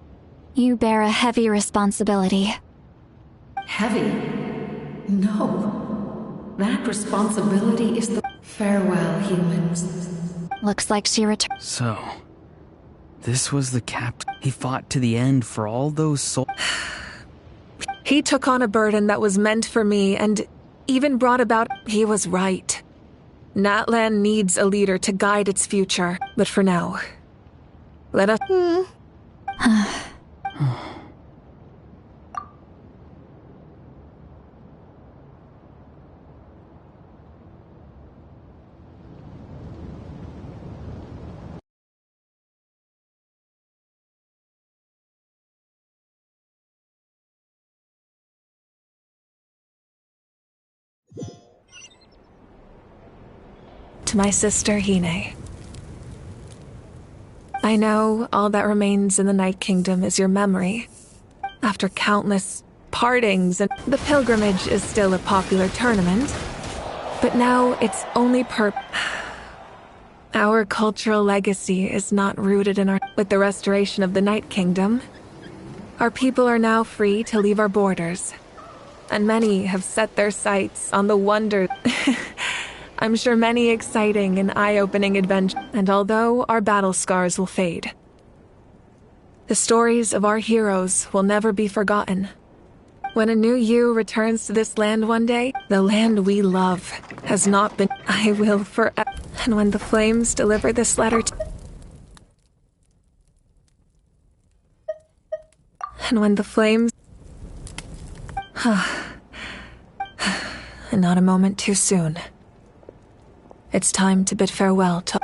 You bear a heavy responsibility. Heavy? No. That responsibility is the... Farewell, humans. Looks like she returned. So, this was the captain. He fought to the end for all those souls. He took on a burden that was meant for me and even brought about... He was right. Natlan needs a leader to guide its future, but for now, let us... To my sister, Hine. I know all that remains in the Night Kingdom is your memory. After countless partings, and the pilgrimage is still a popular tournament, but now its only Our cultural legacy is not rooted in our... With the restoration of the Night Kingdom, our people are now free to leave our borders, and many have set their sights on the wonder... I'm sure many exciting and eye-opening adventures, and although our battle scars will fade, the stories of our heroes will never be forgotten. When a new you returns to this land one day, the land we love has not been... I will forever... And when the flames deliver this letter to... And when the flames... And not a moment too soon. It's time to bid farewell to...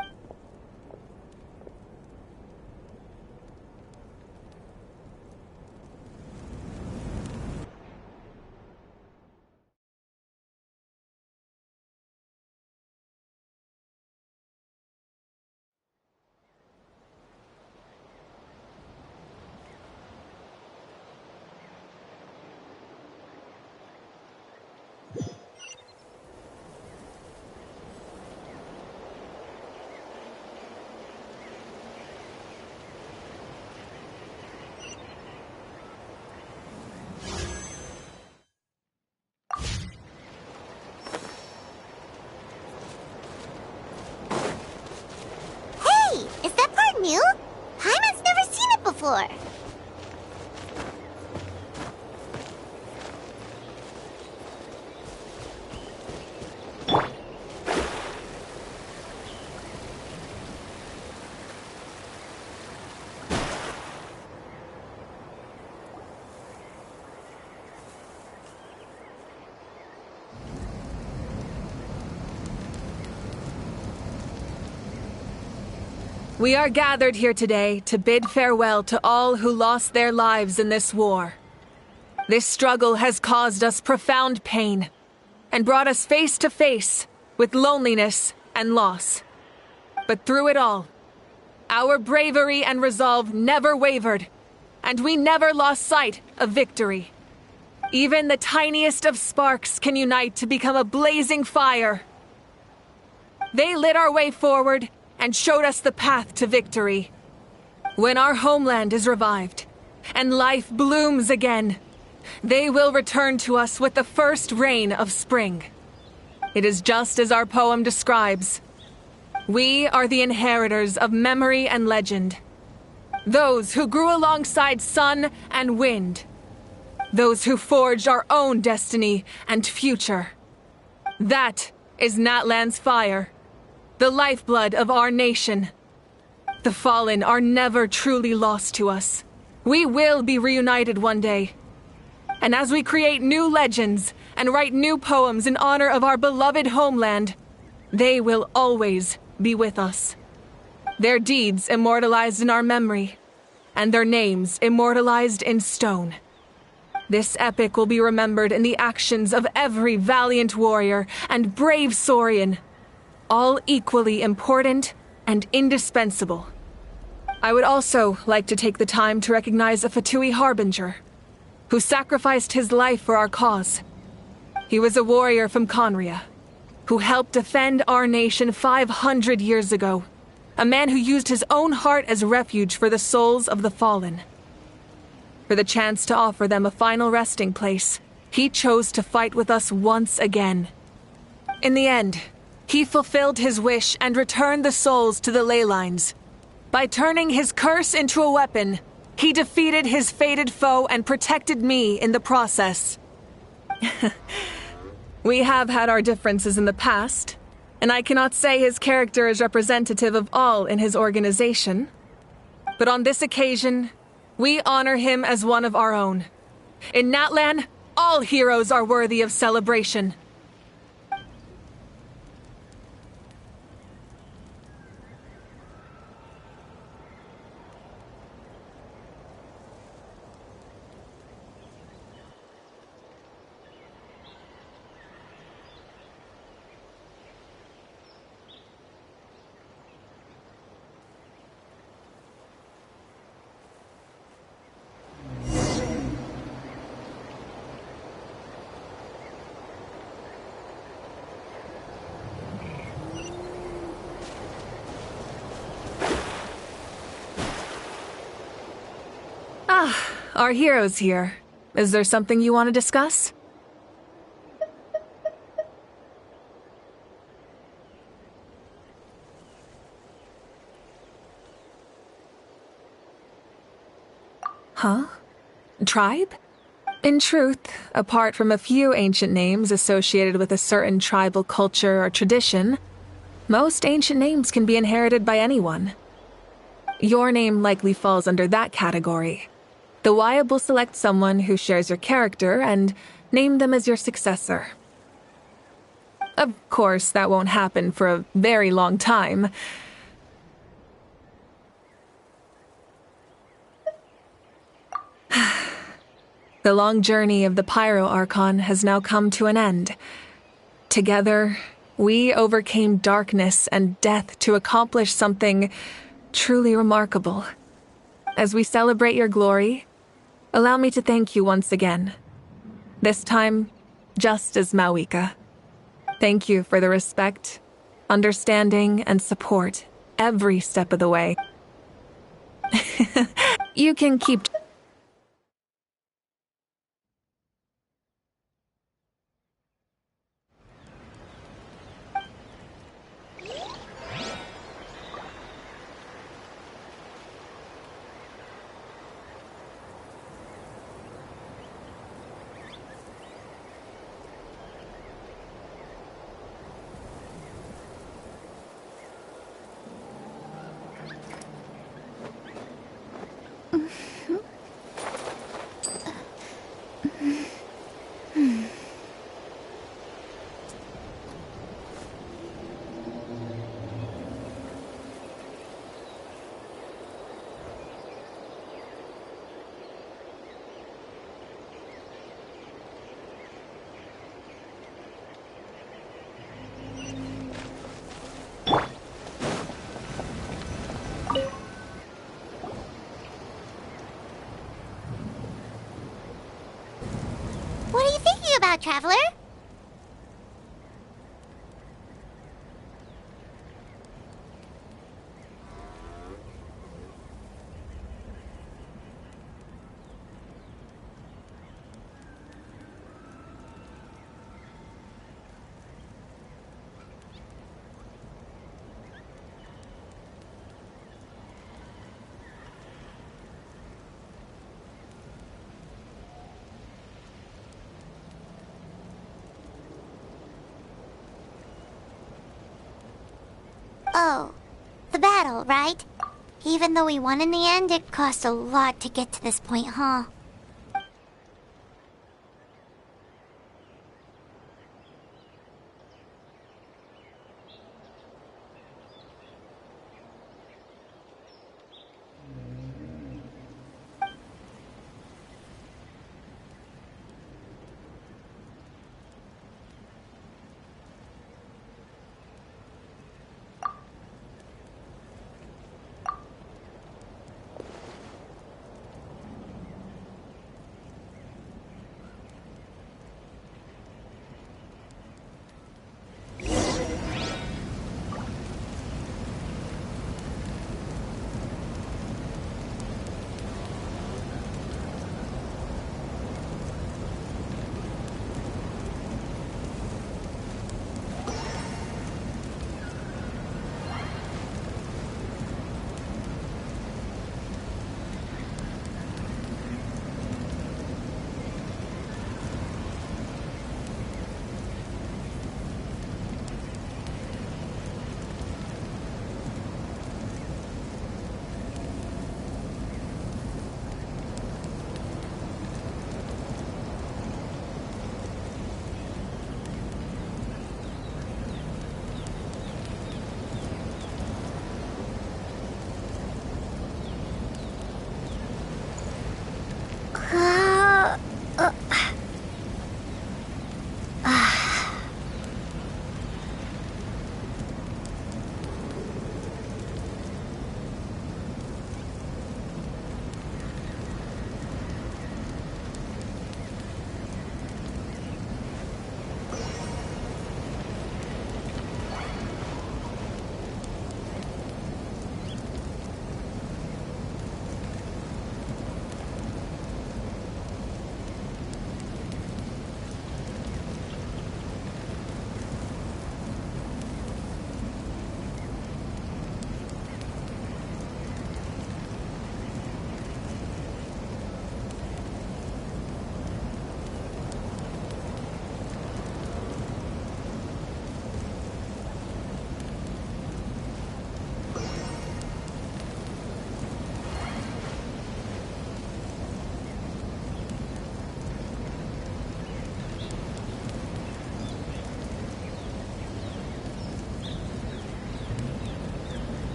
New? Paimon's never seen it before. We are gathered here today to bid farewell to all who lost their lives in this war. This struggle has caused us profound pain and brought us face to face with loneliness and loss. But through it all, our bravery and resolve never wavered, and we never lost sight of victory. Even the tiniest of sparks can unite to become a blazing fire. They lit our way forward and showed us the path to victory. When our homeland is revived and life blooms again, they will return to us with the first rain of spring. It is just as our poem describes. We are the inheritors of memory and legend. Those who grew alongside sun and wind. Those who forged our own destiny and future. That is Natlan's fire, the lifeblood of our nation. The fallen are never truly lost to us. We will be reunited one day. And as we create new legends and write new poems in honor of our beloved homeland, they will always be with us. Their deeds immortalized in our memory, and their names immortalized in stone. This epic will be remembered in the actions of every valiant warrior and brave Saurian, all equally important and indispensable. I would also like to take the time to recognize a Fatui Harbinger, who sacrificed his life for our cause. He was a warrior from Conria, who helped defend our nation 500 years ago. A man who used his own heart as refuge for the souls of the fallen. For the chance to offer them a final resting place, he chose to fight with us once again. In the end, he fulfilled his wish and returned the souls to the ley lines. By turning his curse into a weapon, he defeated his fated foe and protected me in the process. We have had our differences in the past, and I cannot say his character is representative of all in his organization. But on this occasion, we honor him as one of our own. In Natlan, all heroes are worthy of celebration. Our hero's here. Is there something you want to discuss? Huh? Tribe? In truth, apart from a few ancient names associated with a certain tribal culture or tradition, most ancient names can be inherited by anyone. Your name likely falls under that category. The Wyab will select someone who shares your character and name them as your successor. Of course, that won't happen for a very long time. The long journey of the Pyro Archon has now come to an end. Together, we overcame darkness and death to accomplish something truly remarkable. As we celebrate your glory, allow me to thank you once again. This time, just as Mawika. Thank you for the respect, understanding, and support every step of the way. You can keep... Traveler? Oh, the battle, right? Even though we won in the end, it cost a lot to get to this point, huh?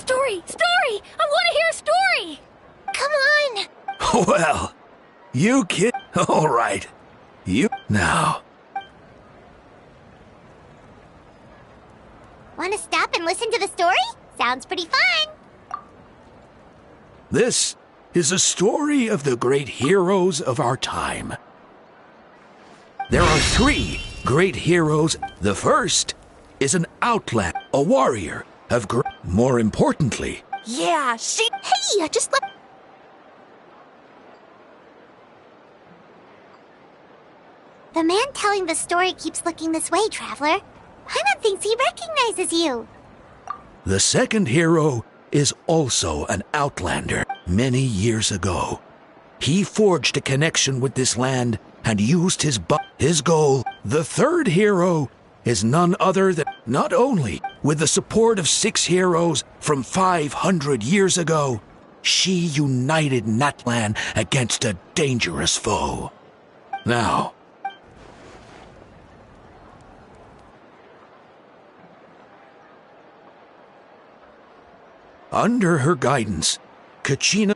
Story! Story! I want to hear a story! Come on! Well, you kid. All right. You now. Want to stop and listen to the story? Sounds pretty fun. This is a story of the great heroes of our time. There are 3 great heroes. The first is an outlander, a warrior of more importantly. Yeah, Hey, just let... The man telling the story keeps looking this way, Traveler. Paimon thinks he recognizes you. The second hero is also an outlander. Many years ago, he forged a connection with this land and used his goal. The third hero is none other than, not only with the support of 6 heroes from 500 years ago, she united Natlan against a dangerous foe. Now, under her guidance, Kachina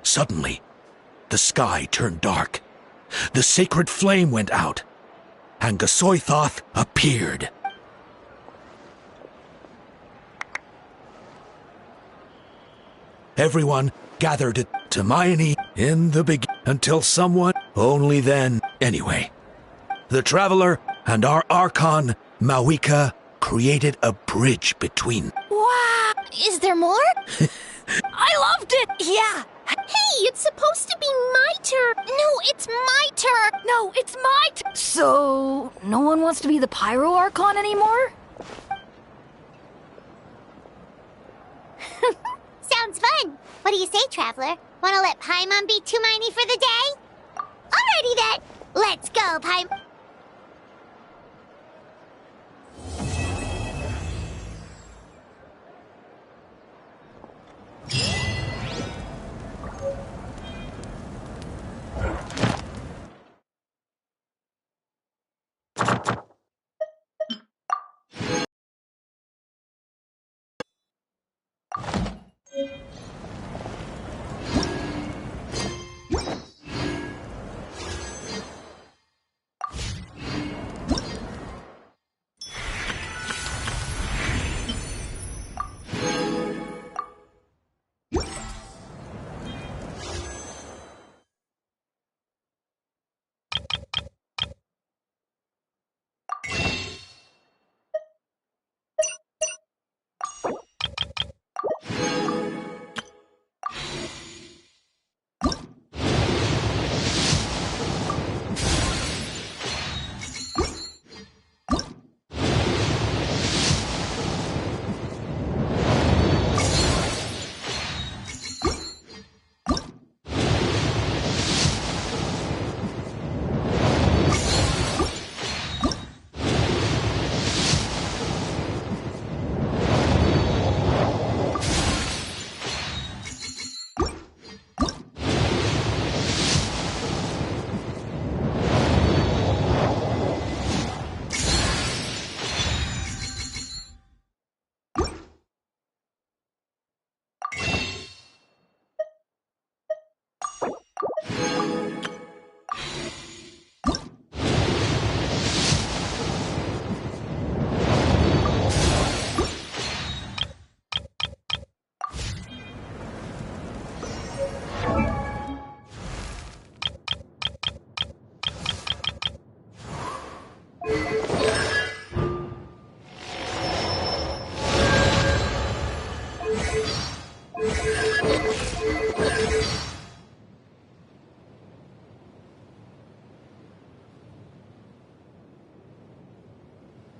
Suddenly, the sky turned dark. The sacred flame went out, and Gasoithoth appeared. Everyone gathered at Hermione in the beginning until someone, only then, anyway. The Traveler and our Archon, Mawika, created a bridge between. Wow! Is there more? I loved it! Yeah! Hey, it's supposed to be my turn! No, it's my turn! No, it's my turn! So, no one wants to be the Pyro Archon anymore? Sounds fun! What do you say, Traveler? Wanna let Paimon be Hermione for the day? Alrighty then! Let's go, Paimon!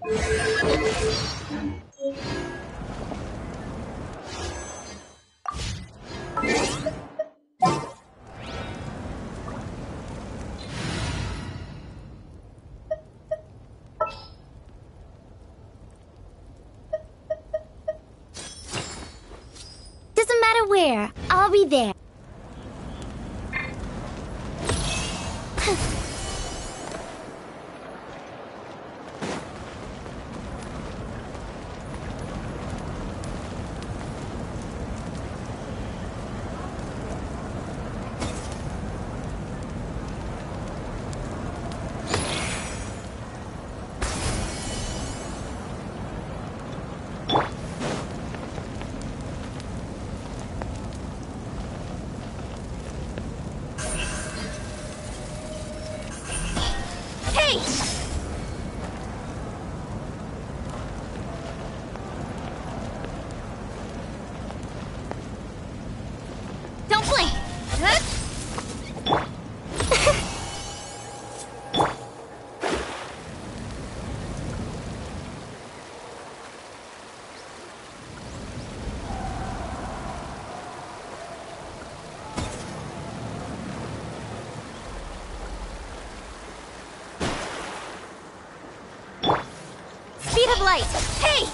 Doesn't matter where, I'll be there. Don't blink! Huh? Speed of light! Hey!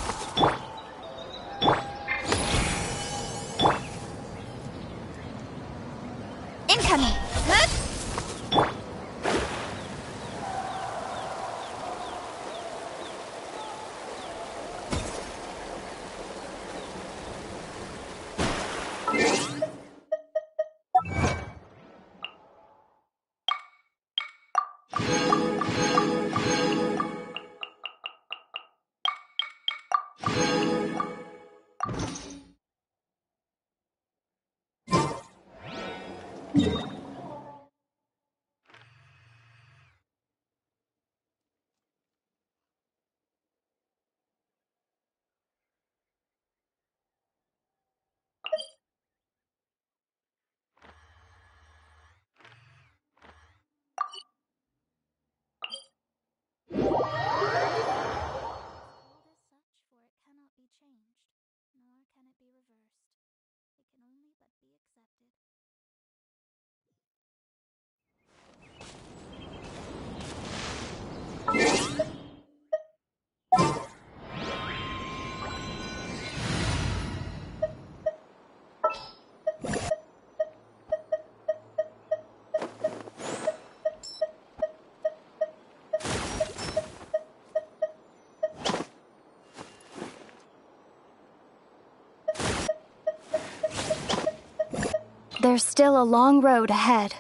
Incoming! Huh? There's still a long road ahead.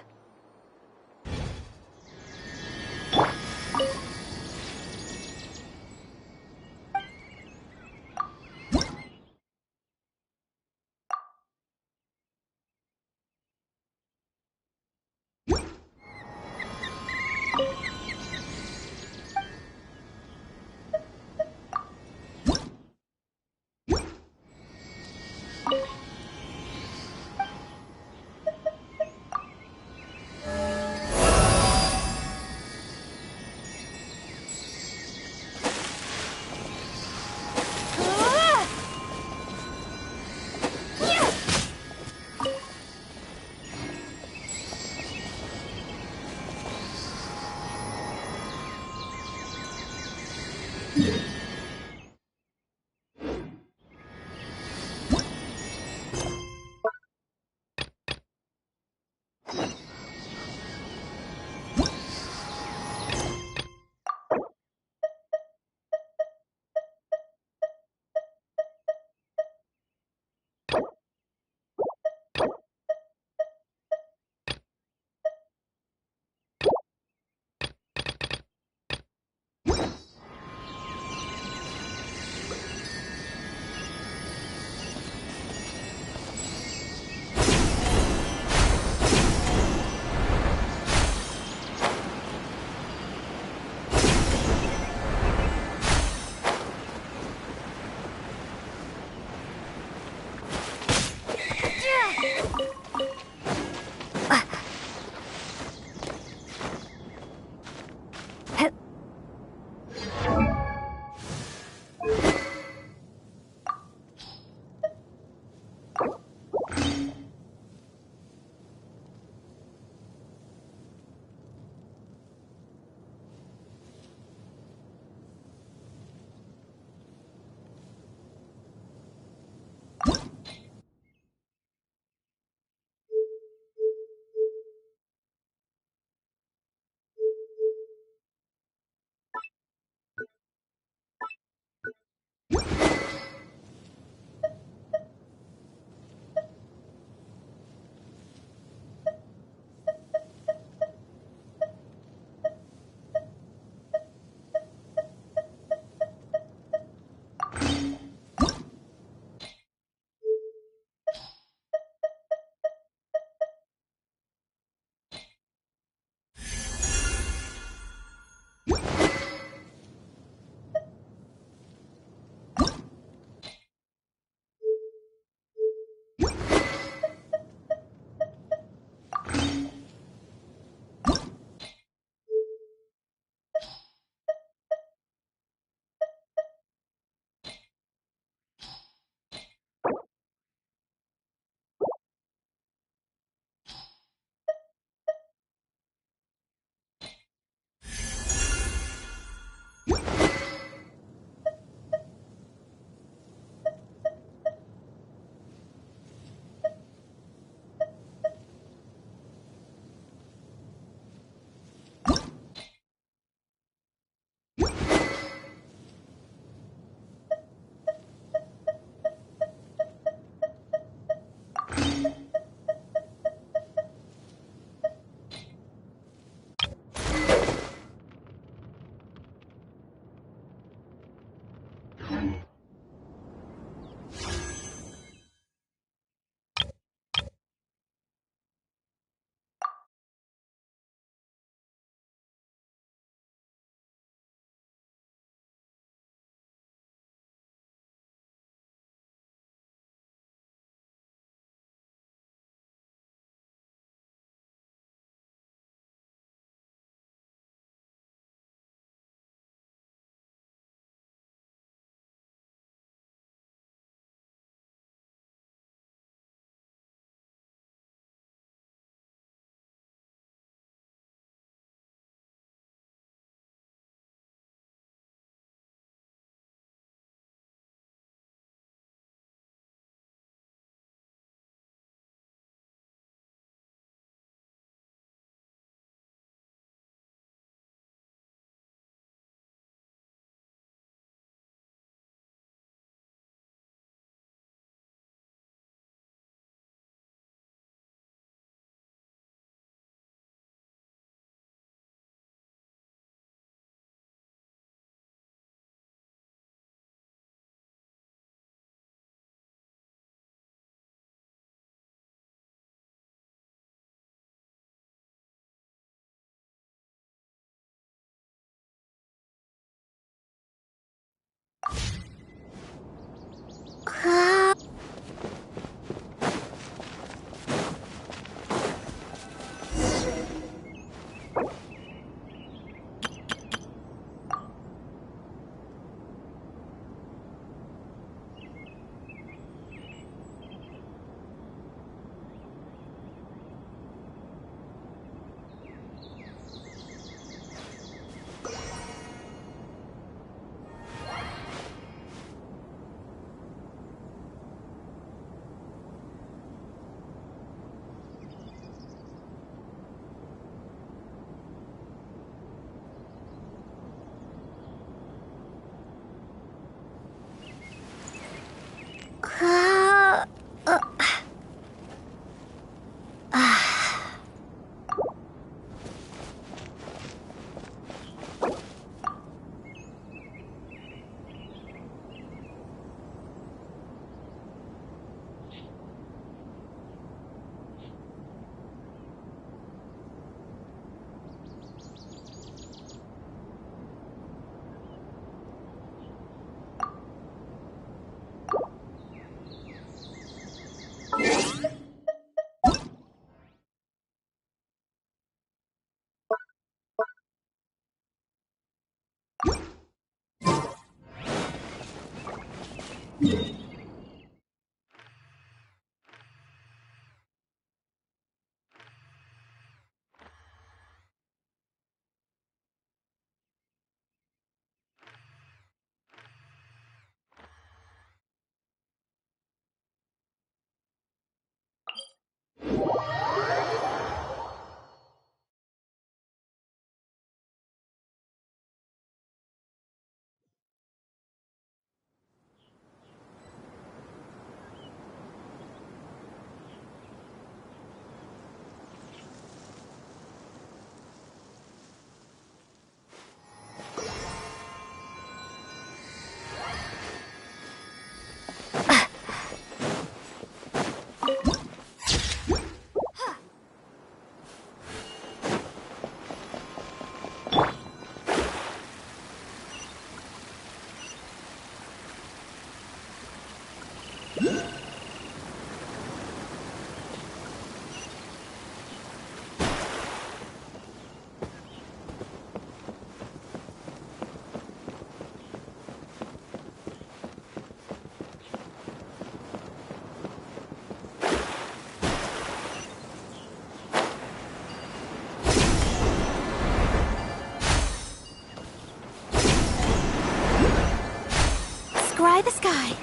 Scry the sky.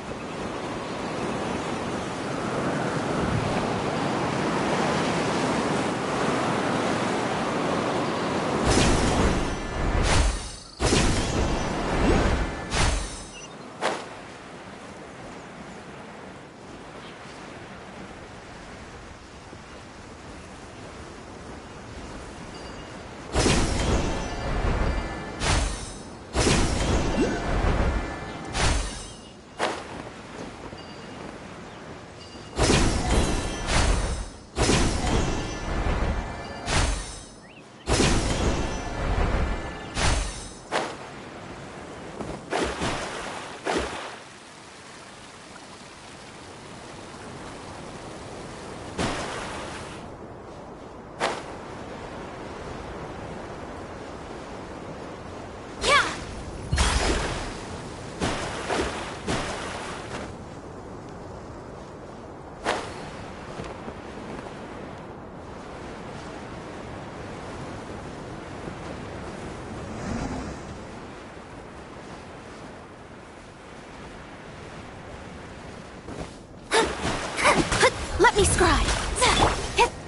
Let me scry.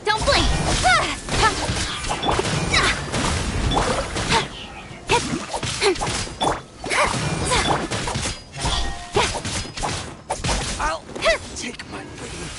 Don't blink. I'll take my leave.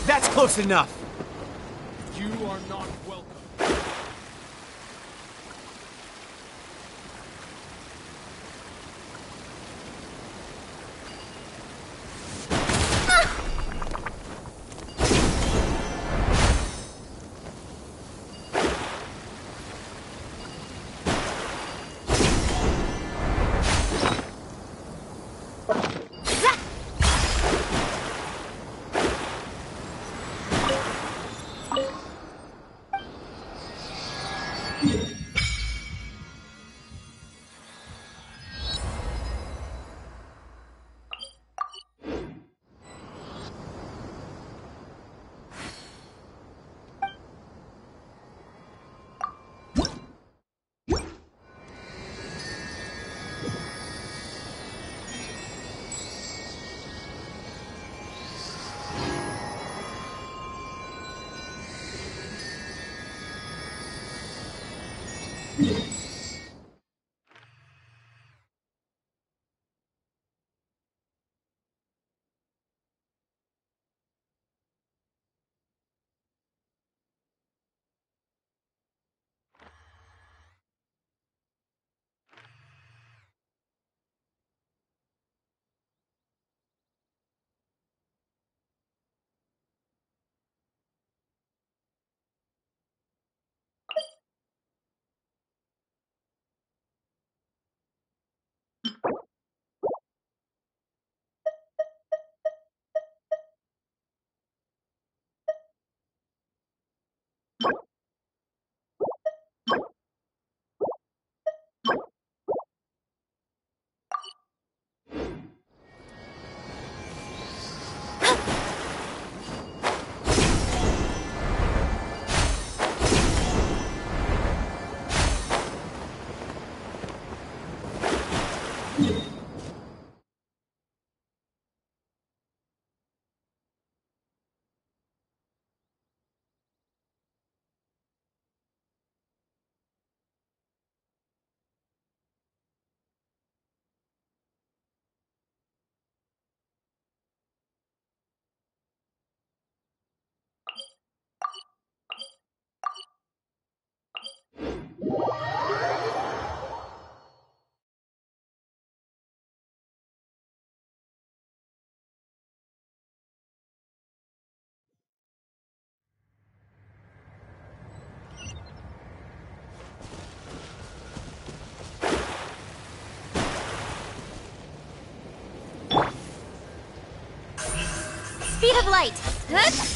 That's close enough. You not welcome. Speed of light. Huh?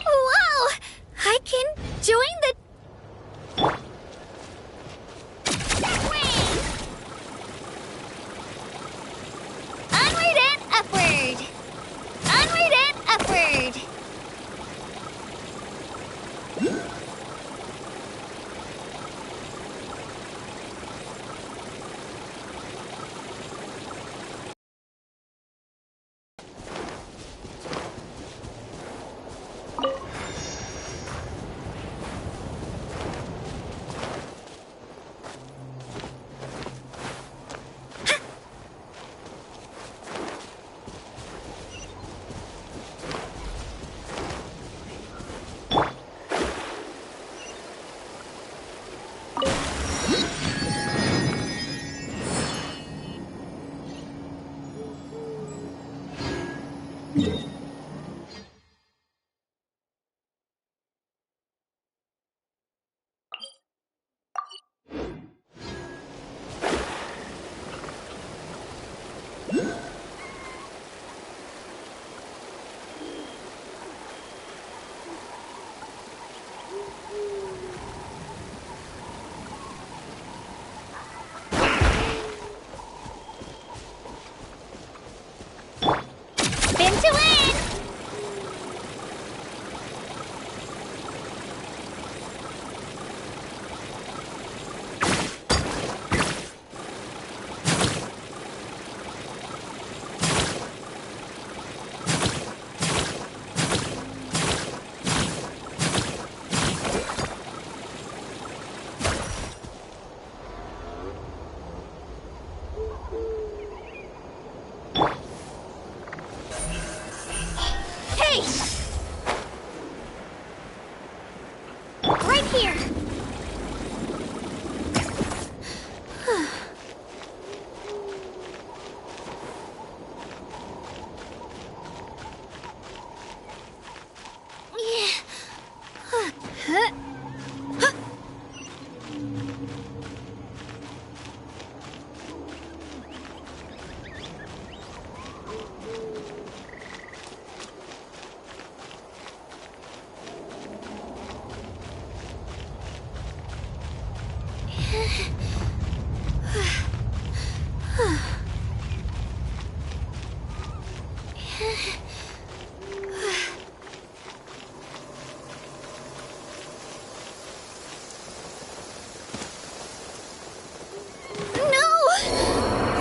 Whoa! I can join the... That way! Onward and upward! Onward and upward! Spin to win!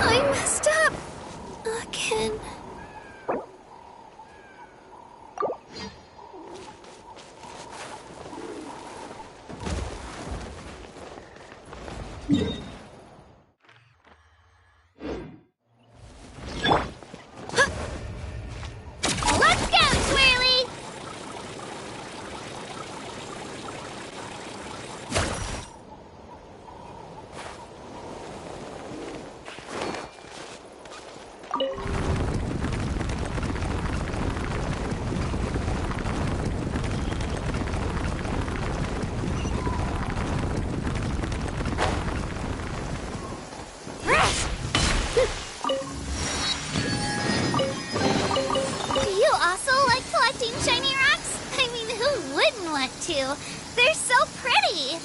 I messed up. Again. Let's go, Swirly! Do you also like collecting shiny rocks? I mean, who wouldn't want to? They're so pretty.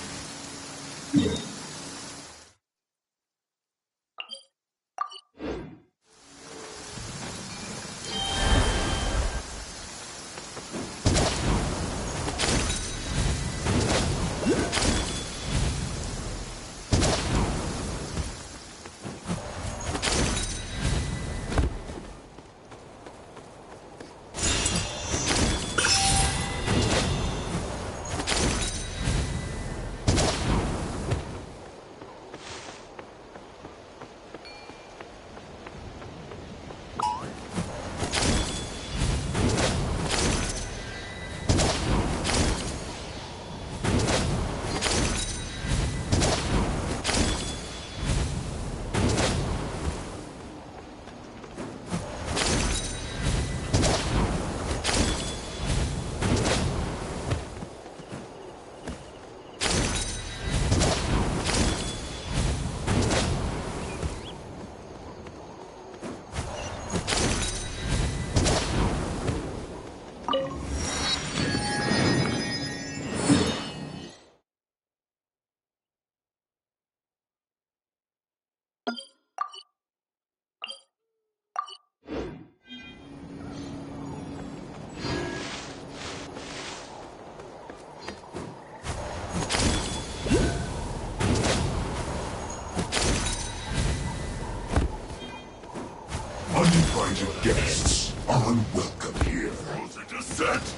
Uninvited guests are unwelcome here. Was it a set?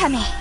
coming.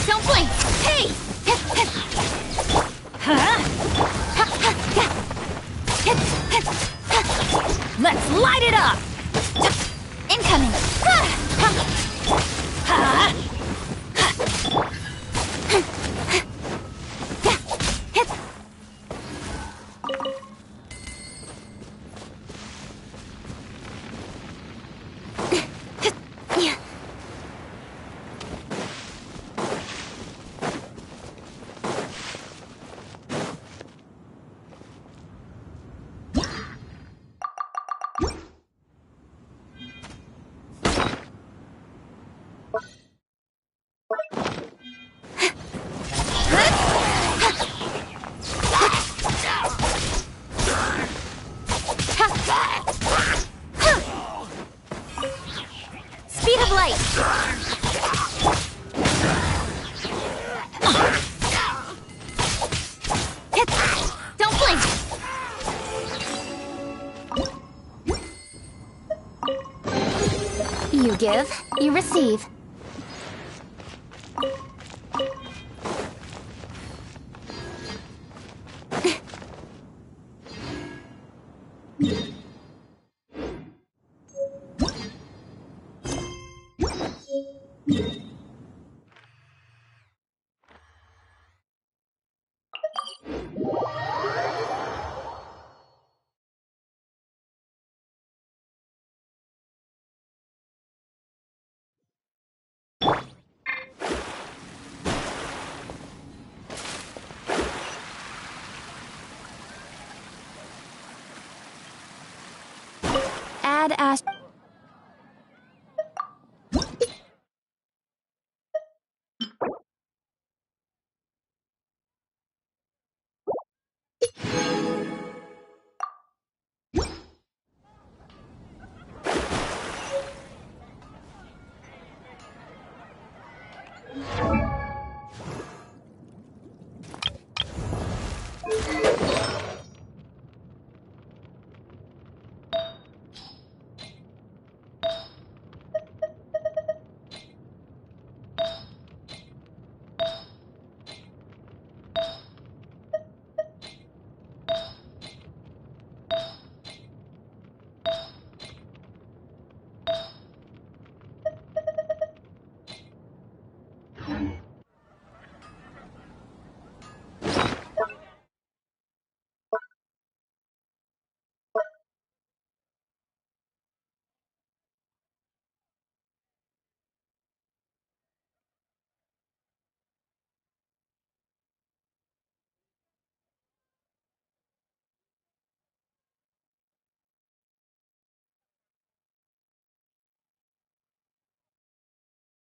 Don't blink! Hey! Let's light it up! Incoming! Speed of light! Don't blink! You give, you receive. Add Ash.